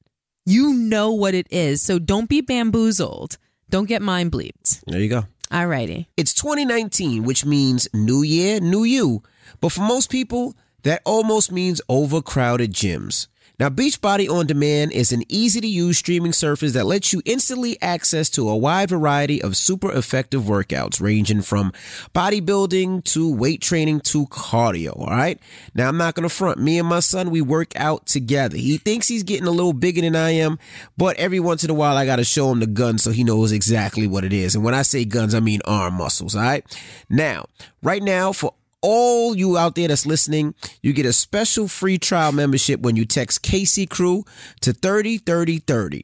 You know what it is. So don't be bamboozled. Don't get mind bleeped. There you go. All righty. It's 2019, which means new year, new you. But for most people, that almost means overcrowded gyms. Now, Beachbody On Demand is an easy-to-use streaming service that lets you instantly access to a wide variety of super effective workouts, ranging from bodybuilding to weight training to cardio, all right? Now, I'm not going to front. Me and my son, we work out together. He thinks he's getting a little bigger than I am, but every once in a while, I got to show him the gun so he knows exactly what it is. And when I say guns, I mean arm muscles, all right? Now, right now, for all you out there that's listening, you get a special free trial membership when you text KC Crew to 303030.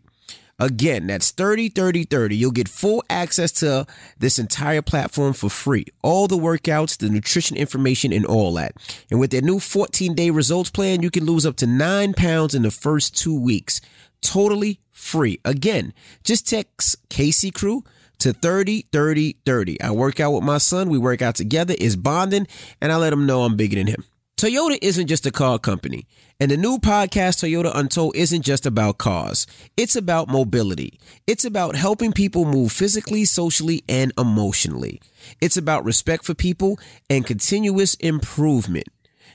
Again, that's 303030. You'll get full access to this entire platform for free. All the workouts, the nutrition information, and all that. And with their new 14-day results plan, you can lose up to 9 pounds in the first 2 weeks. Totally free. Again, just text KC Crew to 303030. I work out with my son. We work out together. It's bonding, and I let him know I'm bigger than him. Toyota isn't just a car company, and the new podcast Toyota Untold isn't just about cars. It's about mobility. It's about helping people move physically, socially, and emotionally. It's about respect for people and continuous improvement.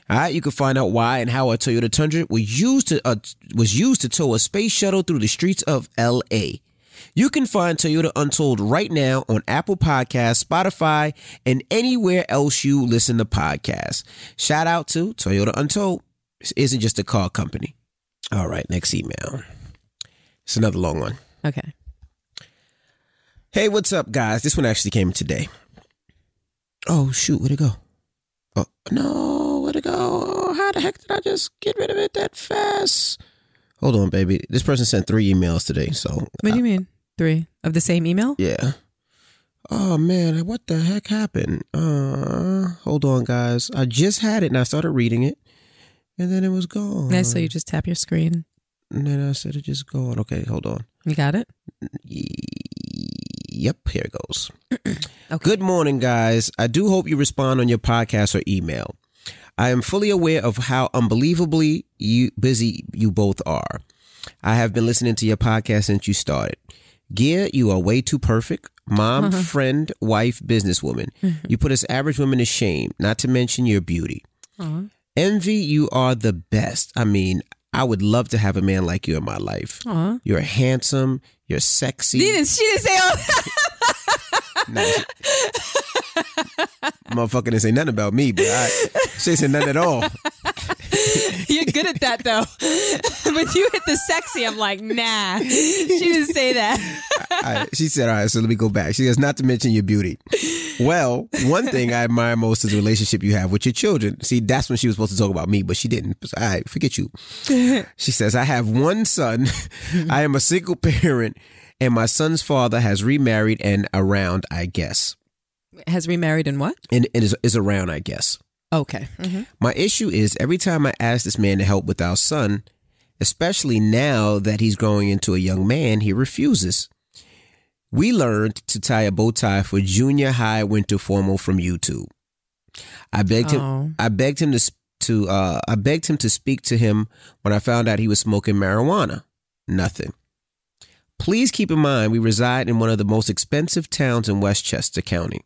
All right, you can find out why and how a Toyota Tundra was used to tow a space shuttle through the streets of L.A. You can find Toyota Untold right now on Apple Podcasts, Spotify, and anywhere else you listen to podcasts. Shout out to Toyota Untold. This isn't just a car company. All right, next email. It's another long one. Okay. Hey, what's up, guys? This one actually came today. Oh, shoot. Where'd it go? Oh, no. Where'd it go? Oh, how the heck did I just get rid of it that fast? Hold on, baby. This person sent 3 emails today, so... What do you mean? 3 of the same email? Yeah. Oh, man. What the heck happened? Hold on, guys. I just had it, and I started reading it, and then it was gone. Nice, so you just tap your screen. And then I said it just gone. Okay, hold on. You got it? Yep, here it goes. Okay. Good morning, guys. I do hope you respond on your podcast or email. I am fully aware of how unbelievably busy you both are. I have been listening to your podcast since you started. Gia, you are way too perfect. Mom, friend, wife, businesswoman. You put us average women to shame, not to mention your beauty. Envy, you are the best. I mean, I would love to have a man like you in my life. You're handsome. You're sexy. She didn't say all that. Motherfucker didn't say nothing about me, but she didn't say nothing at all. You're good at that, though. But you hit the sexy. I'm like, nah. She didn't say that. She said, all right, so let me go back. She goes, not to mention your beauty. Well, one thing I admire most is the relationship you have with your children. See, that's when she was supposed to talk about me, but she didn't. All right, forget you. She says, I have one son. I am a single parent, and my son's father has remarried and around, I guess. Has remarried and what? And is around, I guess. Okay. My issue is every time I ask this man to help with our son, especially now that he's growing into a young man, he refuses. We learned to tie a bow tie for junior high winter formal from YouTube. I begged him to speak to him when I found out he was smoking marijuana. Nothing. Please keep in mind we reside in one of the most expensive towns in Westchester County.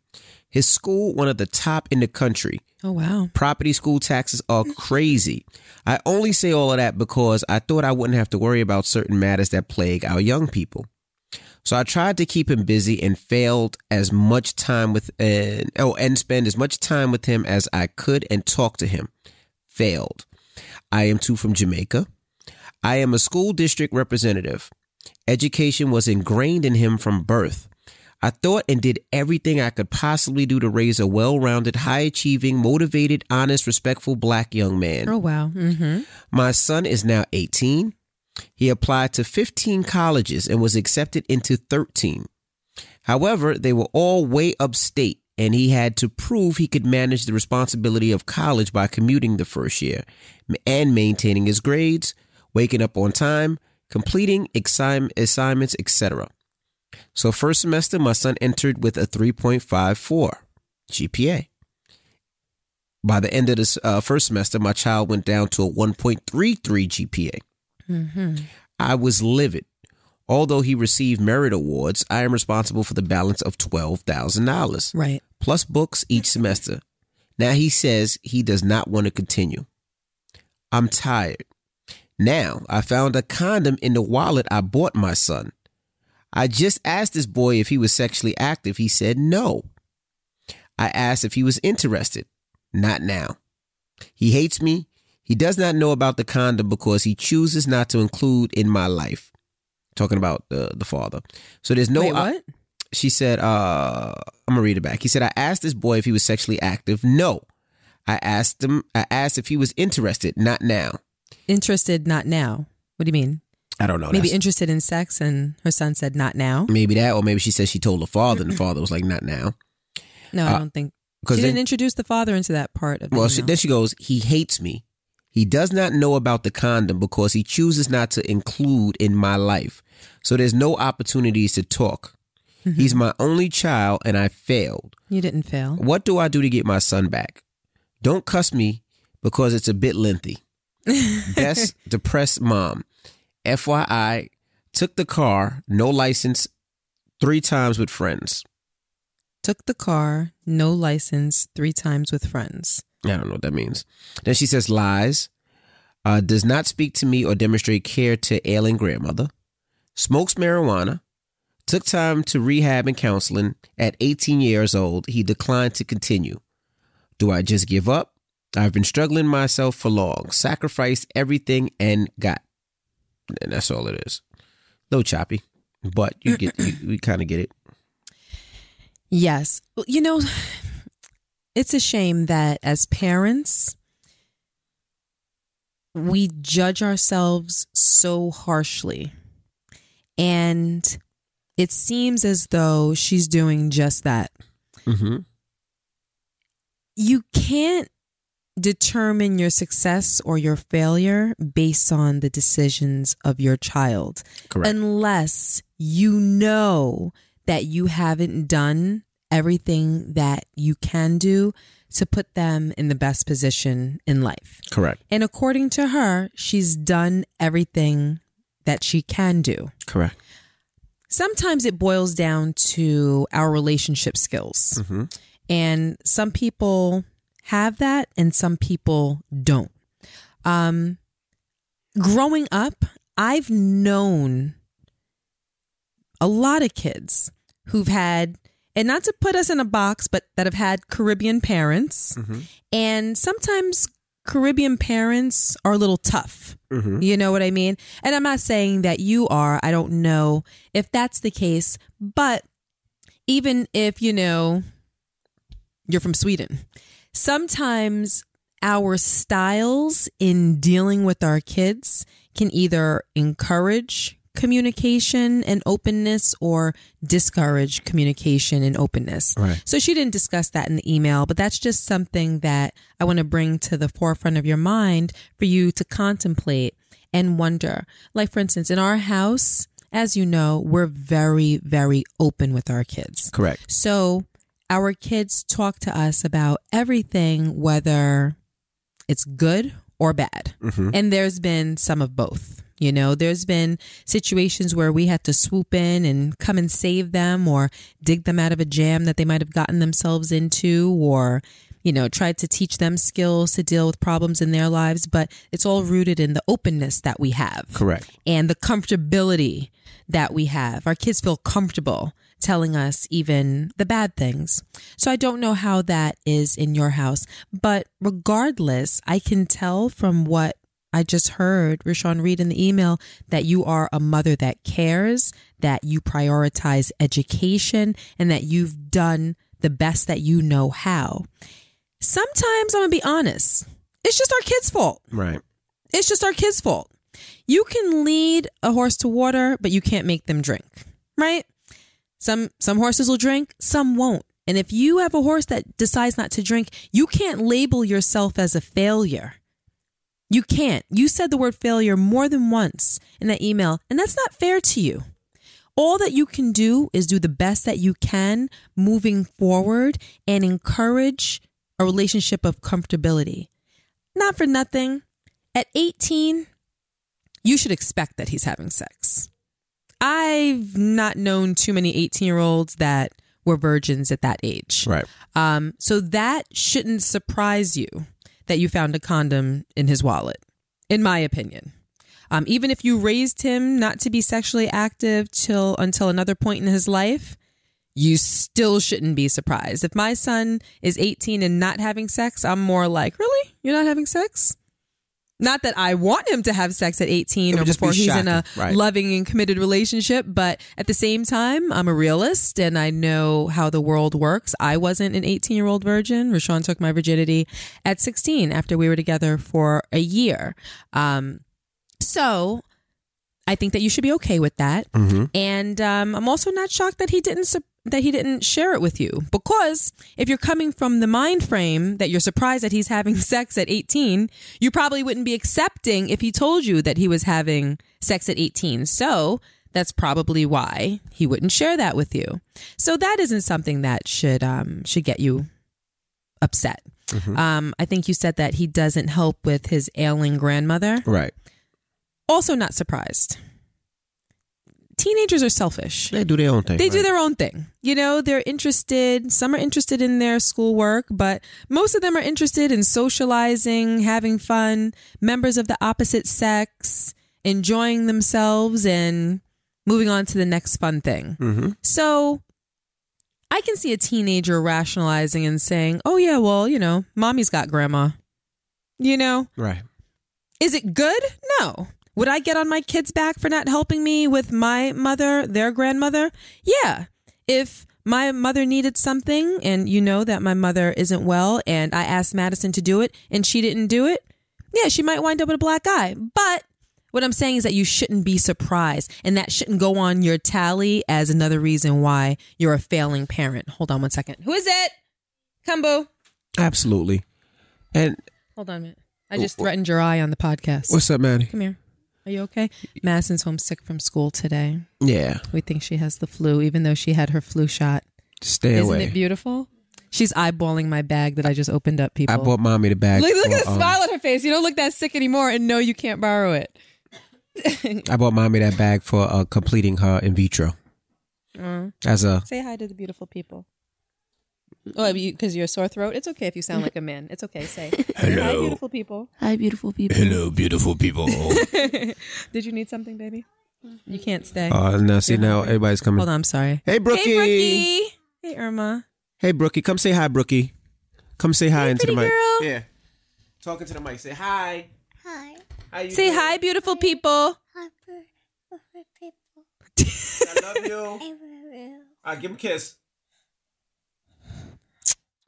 His school, one of the top in the country. Oh, wow. Property school taxes are crazy. I only say all of that because I thought I wouldn't have to worry about certain matters that plague our young people. So I tried to keep him busy and failed as much time and spend as much time with him as I could and talk to him. Failed. I am too from Jamaica. I am a school district representative. Education was ingrained in him from birth. I thought and did everything I could possibly do to raise a well-rounded, high-achieving, motivated, honest, respectful black young man. Oh, wow. Mm-hmm. My son is now 18. He applied to 15 colleges and was accepted into 13. However, they were all way upstate, and he had to prove he could manage the responsibility of college by commuting the first year and maintaining his grades, waking up on time, completing assignments, etc. So first semester, my son entered with a 3.54 GPA. By the end of this first semester, my child went down to a 1.33 GPA. Mm-hmm. I was livid. Although he received merit awards, I am responsible for the balance of $12,000. Right. Plus books each semester. Now he says he does not want to continue. I'm tired. Now I found a condom in the wallet I bought my son. I just asked this boy if he was sexually active. He said no. I asked if he was interested. Not now. He hates me. He does not know about the condom because he chooses not to include in my life. Talking about the father. So there's no... Wait, what? She said, I'm going to read it back. He said, I asked this boy if he was sexually active. No. I asked if he was interested. Not now. Interested, not now. What do you mean? I don't know. Maybe interested in sex and her son said not now. Maybe that, or maybe she said she told the father and the father was like, not now. No, I don't think. She didn't introduce the father into that part of it. Then she goes, he hates me. He does not know about the condom because he chooses not to include in my life. So there's no opportunities to talk. Mm-hmm. He's my only child and I failed. You didn't fail. What do I do to get my son back? Don't cuss me because it's a bit lengthy. Best depressed mom. FYI, took the car, no license, 3 times with friends. Took the car, no license, 3 times with friends. I don't know what that means. Then she says lies. Does not speak to me or demonstrate care to ailing grandmother. Smokes marijuana. Took time to rehab and counseling. At 18 years old, he declined to continue. Do I just give up? I've been struggling myself for long. Sacrificed everything and got. And that's all it is. A little choppy, but we kind of get it. Yes. You know, it's a shame that as parents, we judge ourselves so harshly. And it seems as though she's doing just that. Mm-hmm. You can't determine your success or your failure based on the decisions of your child. Correct. Unless you know that you haven't done everything that you can do to put them in the best position in life. Correct. And according to her, she's done everything that she can do. Correct. Sometimes it boils down to our relationship skills. Mm-hmm. And some people have that and some people don't. Growing up, I've known a lot of kids who've had, and not to put us in a box, but that have had Caribbean parents. Mm-hmm. And sometimes Caribbean parents are a little tough. Mm-hmm. You know what I mean? And I'm not saying that you are. I don't know if that's the case. But even if, you know, you're from Sweden, sometimes our styles in dealing with our kids can either encourage communication and openness or discourage communication and openness. Right. So she didn't discuss that in the email, but that's just something that I want to bring to the forefront of your mind for you to contemplate and wonder. Like, for instance, in our house, as you know, we're very, very open with our kids. Correct. So our kids talk to us about everything, whether it's good or bad. Mm-hmm. And there's been some of both. You know, there's been situations where we had to swoop in and come and save them or dig them out of a jam that they might have gotten themselves into, or, you know, tried to teach them skills to deal with problems in their lives. But it's all rooted in the openness that we have. Correct. And the comfortability that we have. Our kids feel comfortable telling us even the bad things. So I don't know how that is in your house, but regardless, I can tell from what I just heard Rashawn read in the email that you are a mother that cares, that you prioritize education, and that you've done the best that you know how. Sometimes I'm going to be honest. It's just our kids' fault. Right. It's just our kids' fault. You can lead a horse to water, but you can't make them drink, right? Some horses will drink, some won't. And if you have a horse that decides not to drink, you can't label yourself as a failure. You can't. You said the word failure more than once in that email, and that's not fair to you. All that you can do is do the best that you can moving forward and encourage a relationship of comfortability. Not for nothing. At 18, you should expect that he's having sex. I've not known too many 18-year-olds that were virgins at that age. Right. So that shouldn't surprise you that you found a condom in his wallet, in my opinion. Even if you raised him not to be sexually active until another point in his life, you still shouldn't be surprised. If my son is 18 and not having sex, I'm more like, really? You're not having sex? Not that I want him to have sex at 18 or before he's in a loving and committed relationship, but at the same time, I'm a realist and I know how the world works. I wasn't an 18-year-old virgin. Rashawn took my virginity at 16 after we were together for a year. So I think that you should be okay with that. Mm-hmm. And I'm also not shocked that he didn't share it with you, because if you're coming from the mind frame that you're surprised that he's having sex at 18, you probably wouldn't be accepting if he told you that he was having sex at 18. So that's probably why he wouldn't share that with you. So that isn't something that should get you upset. Mm-hmm. I think you said that he doesn't help with his ailing grandmother. Right. Also not surprised. Teenagers are selfish. They do their own thing. They do their own thing. You know, they're interested. Some are interested in their schoolwork, but most of them are interested in socializing, having fun, members of the opposite sex, enjoying themselves, and moving on to the next fun thing. Mm-hmm. So I can see a teenager rationalizing and saying, oh, yeah, well, you know, mommy's got grandma. You know? Right. Is it good? No. Would I get on my kids' back for not helping me with my mother, their grandmother? Yeah. If my mother needed something and you know that my mother isn't well and I asked Madison to do it and she didn't do it, yeah, she might wind up with a black eye. But what I'm saying is that you shouldn't be surprised, and that shouldn't go on your tally as another reason why you're a failing parent. Hold on one second. Who is it? Come, boo. Absolutely. And hold on a minute. I just threatened your eye on the podcast. What's up, Maddie? Come here. Are you okay? Madison's homesick from school today. Yeah. We think she has the flu, even though she had her flu shot. Stay away. Isn't it beautiful? She's eyeballing my bag that I just opened up, people. I bought mommy the bag. Look at the smile on her face. You don't look that sick anymore, and no, you can't borrow it. I bought mommy that bag for completing her in vitro. Say hi to the beautiful people. Oh, because you're a sore throat? It's okay if you sound like a man. It's okay. Say hello. Hi, beautiful people. Hi, beautiful people. Hello, beautiful people. Did you need something, baby? You can't stay. No, see, now everybody's coming. Hold on, I'm sorry. Hey, Brookie. Hey, Brookie. Hey, Irma. Hey, Brookie. Come say hi, Brookie. Come say hi into the mic. Girl. Yeah. Talking to the mic. Say hi. Hi. How you say doing? hi, beautiful people. Hi, beautiful people. I love you. I love you. All right, give him a kiss.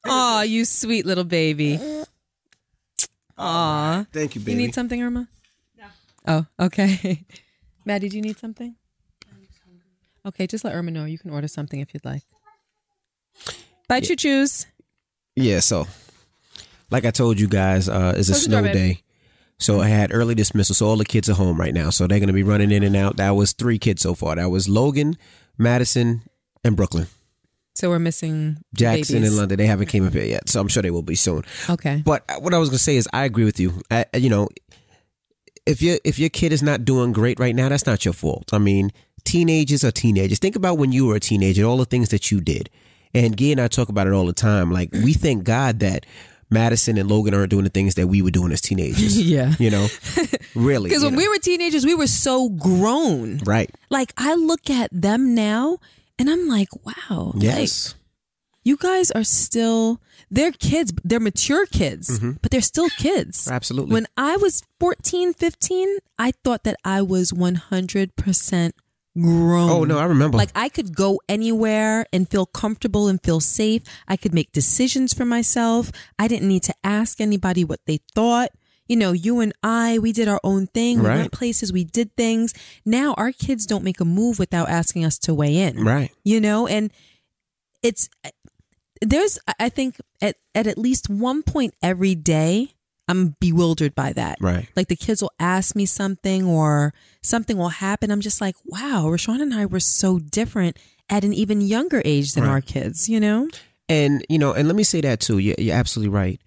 Aw, you sweet little baby. Aw. Thank you, baby. You need something, Irma? No. Oh, okay. Maddie, do you need something? Okay, just let Irma know. You can order something if you'd like. Bye, choo-choos. Yeah, so like I told you guys, it's a snow day. So I had early dismissal. So all the kids are home right now. So they're going to be running in and out. That was 3 kids so far. That was Logan, Madison, and Brooklyn. So we're missing Jackson babies. and London. They haven't came up here yet. So I'm sure they will be soon. Okay. But what I was going to say is I agree with you. If your kid is not doing great right now, that's not your fault. I mean, teenagers are teenagers. Think about when you were a teenager, all the things that you did. And Gia and I talk about it all the time. Like, we thank God that Madison and Logan aren't doing the things that we were doing as teenagers. Yeah. You know, really. Because when we were teenagers, we were so grown. Right. Like, I look at them now and I'm like, wow. Yes. Like, you guys are still, they're kids, they're mature kids, but they're still kids. Absolutely. When I was 14, 15, I thought that I was 100% grown. Oh, no, I remember. Like, I could go anywhere and feel comfortable and feel safe. I could make decisions for myself. I didn't need to ask anybody what they thought. You know, you and I, we did our own thing. We Right. went places, we did things. Now our kids don't make a move without asking us to weigh in. Right. You know, and there's, I think at least one point every day, I'm bewildered by that. Right. Like, the kids will ask me something or something will happen. I'm just like, wow, Rashawn and I were so different at an even younger age than Right. our kids, you know? And, you know, and let me say that too. You're absolutely right.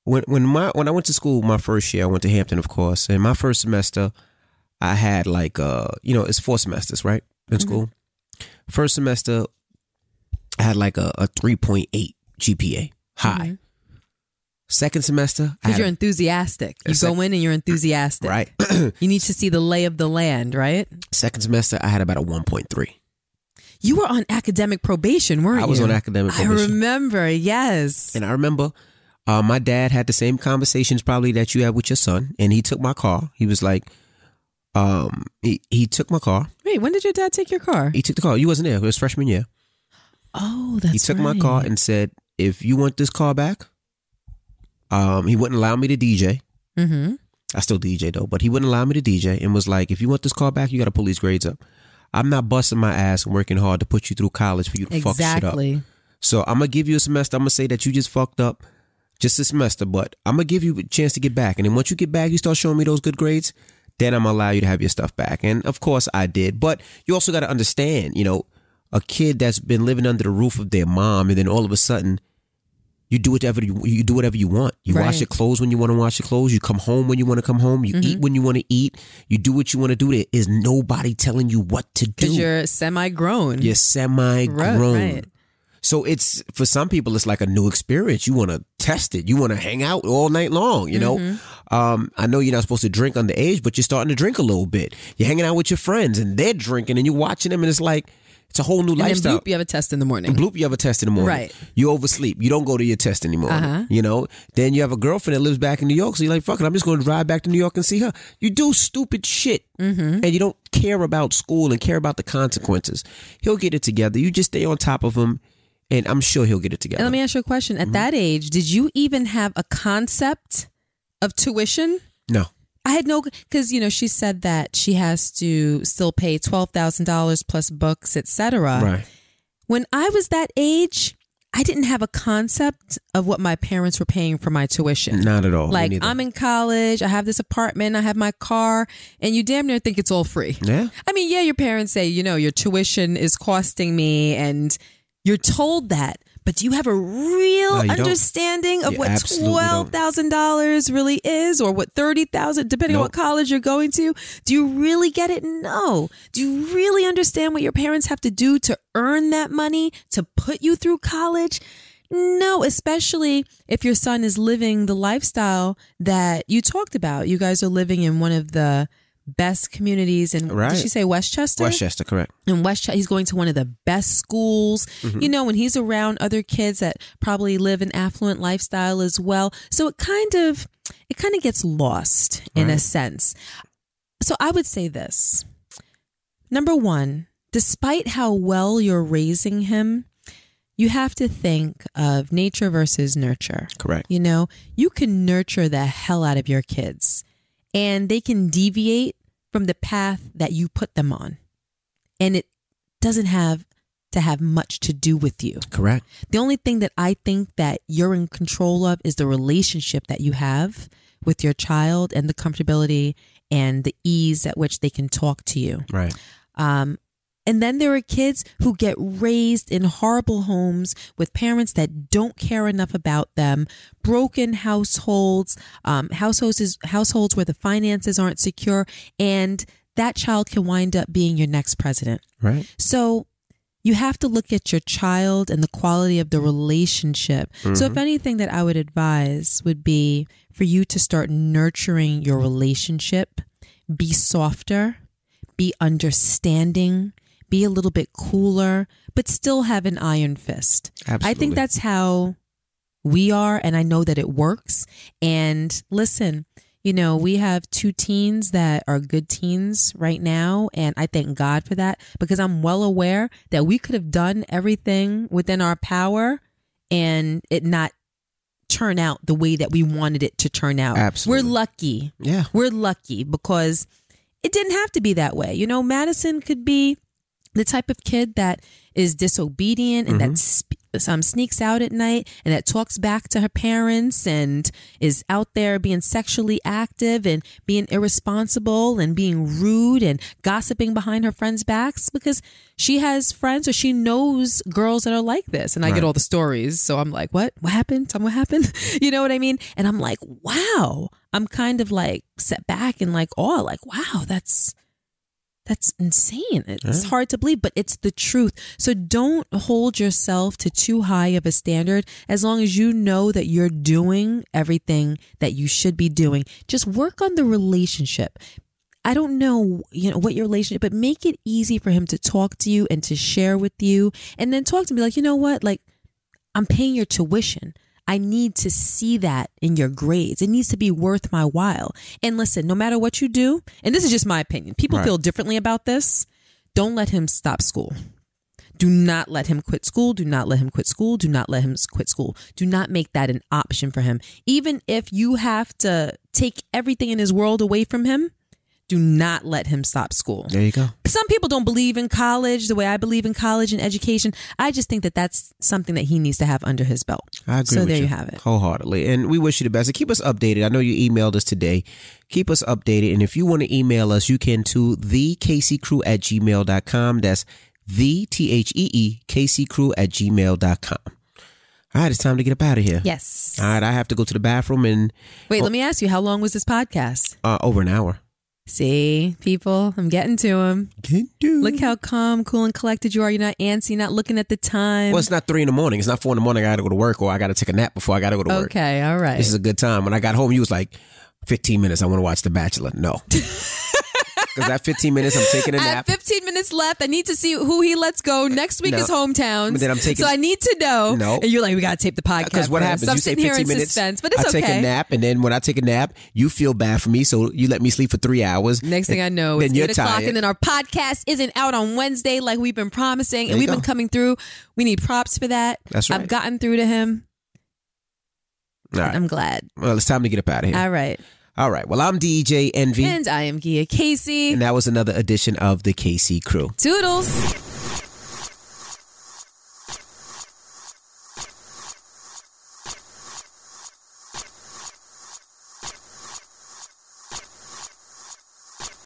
When I went to school my first year, I went to Hampton, of course. And my first semester, I had like, you know, it's 4 semesters, right? In school. First semester, I had like a 3.8 GPA, high. Second semester, I Because had you're enthusiastic. You go in and you're enthusiastic. right. You need to see the lay of the land, right? Second semester, I had about a 1.3. You were on academic probation, weren't you? I was on academic I probation. remember, yes. And I remember my dad had the same conversations probably that you had with your son. And he took my car. He was like, he took my car. Wait, when did your dad take your car? He took the car. You wasn't there. It was freshman year. Oh, that's right. He took my car and said, if you want this car back, he wouldn't allow me to DJ. Mm-hmm. I still DJ though, but he wouldn't allow me to DJ and was like, if you want this car back, you got to pull these grades up. I'm not busting my ass and working hard to put you through college for you to fuck shit up. Exactly. So I'm going to give you a semester. I'm going to say that you just fucked up just a semester, but I'm going to give you a chance to get back. And then once you get back, you start showing me those good grades, then I'm going to allow you to have your stuff back. And of course I did. But you also got to understand, you know, a kid that's been living under the roof of their mom and then all of a sudden you do whatever you want. You Right. wash your clothes when you want to wash your clothes. You come home when you want to come home. You eat when you want to eat. You do what you want to do. There is nobody telling you what to do. Because you're semi-grown. You're semi-grown. Right. So it's, for some people, it's like a new experience. You want to test it. You want to hang out all night long, you know? I know you're not supposed to drink underage, but you're starting to drink a little bit. You're hanging out with your friends and they're drinking and you're watching them and it's like, it's a whole new And lifestyle. then bloop, you have a test in the morning. And bloop, you have a test in the morning. Right. You oversleep. You don't go to your test anymore. You know? Then you have a girlfriend that lives back in New York. So you're like, fuck it, I'm just going to drive back to New York and see her. You do stupid shit. And you don't care about school and care about the consequences. He'll get it together. You just stay on top of him. And I'm sure he'll get it together. And let me ask you a question. At that age, did you even have a concept of tuition? No. I had no, because, you know, she said that she has to still pay $12,000 plus books, etc. Right. When I was that age, I didn't have a concept of what my parents were paying for my tuition. Not at all. Me Like, neither. I'm in college, I have this apartment, I have my car, and you damn near think it's all free. Yeah. I mean, yeah, your parents say, you know, your tuition is costing me, and you're told that. But do you have a real No, you don't. understanding of You what absolutely don't. $12,000 really is, or what $30,000, depending on what Nope. college you're going to? Do you really get it? No. Do you really understand what your parents have to do to earn that money to put you through college? No, especially if your son is living the lifestyle that you talked about. You guys are living in one of the best communities in, Right. did she say Westchester? Westchester, correct. In Westchester, he's going to one of the best schools. You know, when he's around other kids that probably live an affluent lifestyle as well. So it kind of gets lost in a sense. So I would say this. Number one, despite how well you're raising him, you have to think of nature versus nurture. Correct. You know, you can nurture the hell out of your kids and they can deviate from the path that you put them on. And it doesn't have to have much to do with you. Correct. The only thing that I think that you're in control of is the relationship that you have with your child and the comfortability and the ease at which they can talk to you. Right. And then there are kids who get raised in horrible homes with parents that don't care enough about them, broken households, households where the finances aren't secure, and that child can wind up being your next president. Right. So you have to look at your child and the quality of the relationship. So if anything that I would advise would be for you to start nurturing your relationship, be softer, be understanding, be a little bit cooler, but still have an iron fist. Absolutely. I think that's how we are, and I know that it works. And listen, you know, we have 2 teens that are good teens right now, and I thank God for that, because I'm well aware that we could have done everything within our power and it not turn out the way that we wanted it to turn out. Absolutely. We're lucky. Yeah. We're lucky because it didn't have to be that way. You know, Madison could be the type of kid that is disobedient and that sneaks out at night and that talks back to her parents and is out there being sexually active and being irresponsible and being rude and gossiping behind her friends' backs, because she has friends or she knows girls that are like this. And I get all the stories. So I'm like, what happened? Tell me what happened. You know what I mean? And I'm like, wow, I'm kind of like set back and like, oh, like, wow, that's insane. It's hard to believe, but it's the truth. So don't hold yourself to too high of a standard. As long as you know that you're doing everything that you should be doing, just work on the relationship. I don't know, you know, what your relationship, but make it easy for him to talk to you and to share with you, and then talk to me like, you know what, like, I'm paying your tuition. I need to see that in your grades. It needs to be worth my while. And listen, no matter what you do, and this is just my opinion, people feel differently about this. Don't let him stop school. Do not let him quit school. Do not let him quit school. Do not let him quit school. Do not make that an option for him. Even if you have to take everything in his world away from him, do not let him stop school. There you go. Some people don't believe in college the way I believe in college and education. I just think that that's something that he needs to have under his belt. I agree so with there you you have it. wholeheartedly. And we wish you the best. And keep us updated. I know you emailed us today. Keep us updated. And if you want to email us, you can to thekcrew@gmail.com. That's TheKCrew@gmail.com. All right, it's time to get up out of here. Yes. All right, I have to go to the bathroom and... Wait, let me ask you, how long was this podcast? Over an hour. See, people, I'm getting to him. Look how calm, cool, and collected you are. You're not antsy, you're not looking at the time. Well, it's not 3 a.m. It's not 4 a.m. I got to go to work, or I got to take a nap before I got to go to work. Okay, all right. This is a good time. When I got home, you was like, 15 minutes, I want to watch The Bachelor. No. Because at 15 minutes, I'm taking a I nap. have 15 minutes left. I need to see who he lets go. Next week No. is hometowns. But then I'm taking- so I need to know. No. And you're like, we got to tape the podcast. Because what happens? So I'm You say sitting here 15 in minutes. suspense, but it's I okay. take a nap, and then when I take a nap, you feel bad for me, so you let me sleep for 3 hours. Next thing I know, then it's you're 8 o'clock, tired. and then our podcast isn't out on Wednesday like we've been promising, There and you we've been go. coming through. We need props for that. That's right. I've gotten through to him. All right. I'm glad. Well, it's time to get up out of here. All right. All right. Well, I'm DJ Envy, And I am Gia Casey. and that was another edition of the KC Crew. Toodles.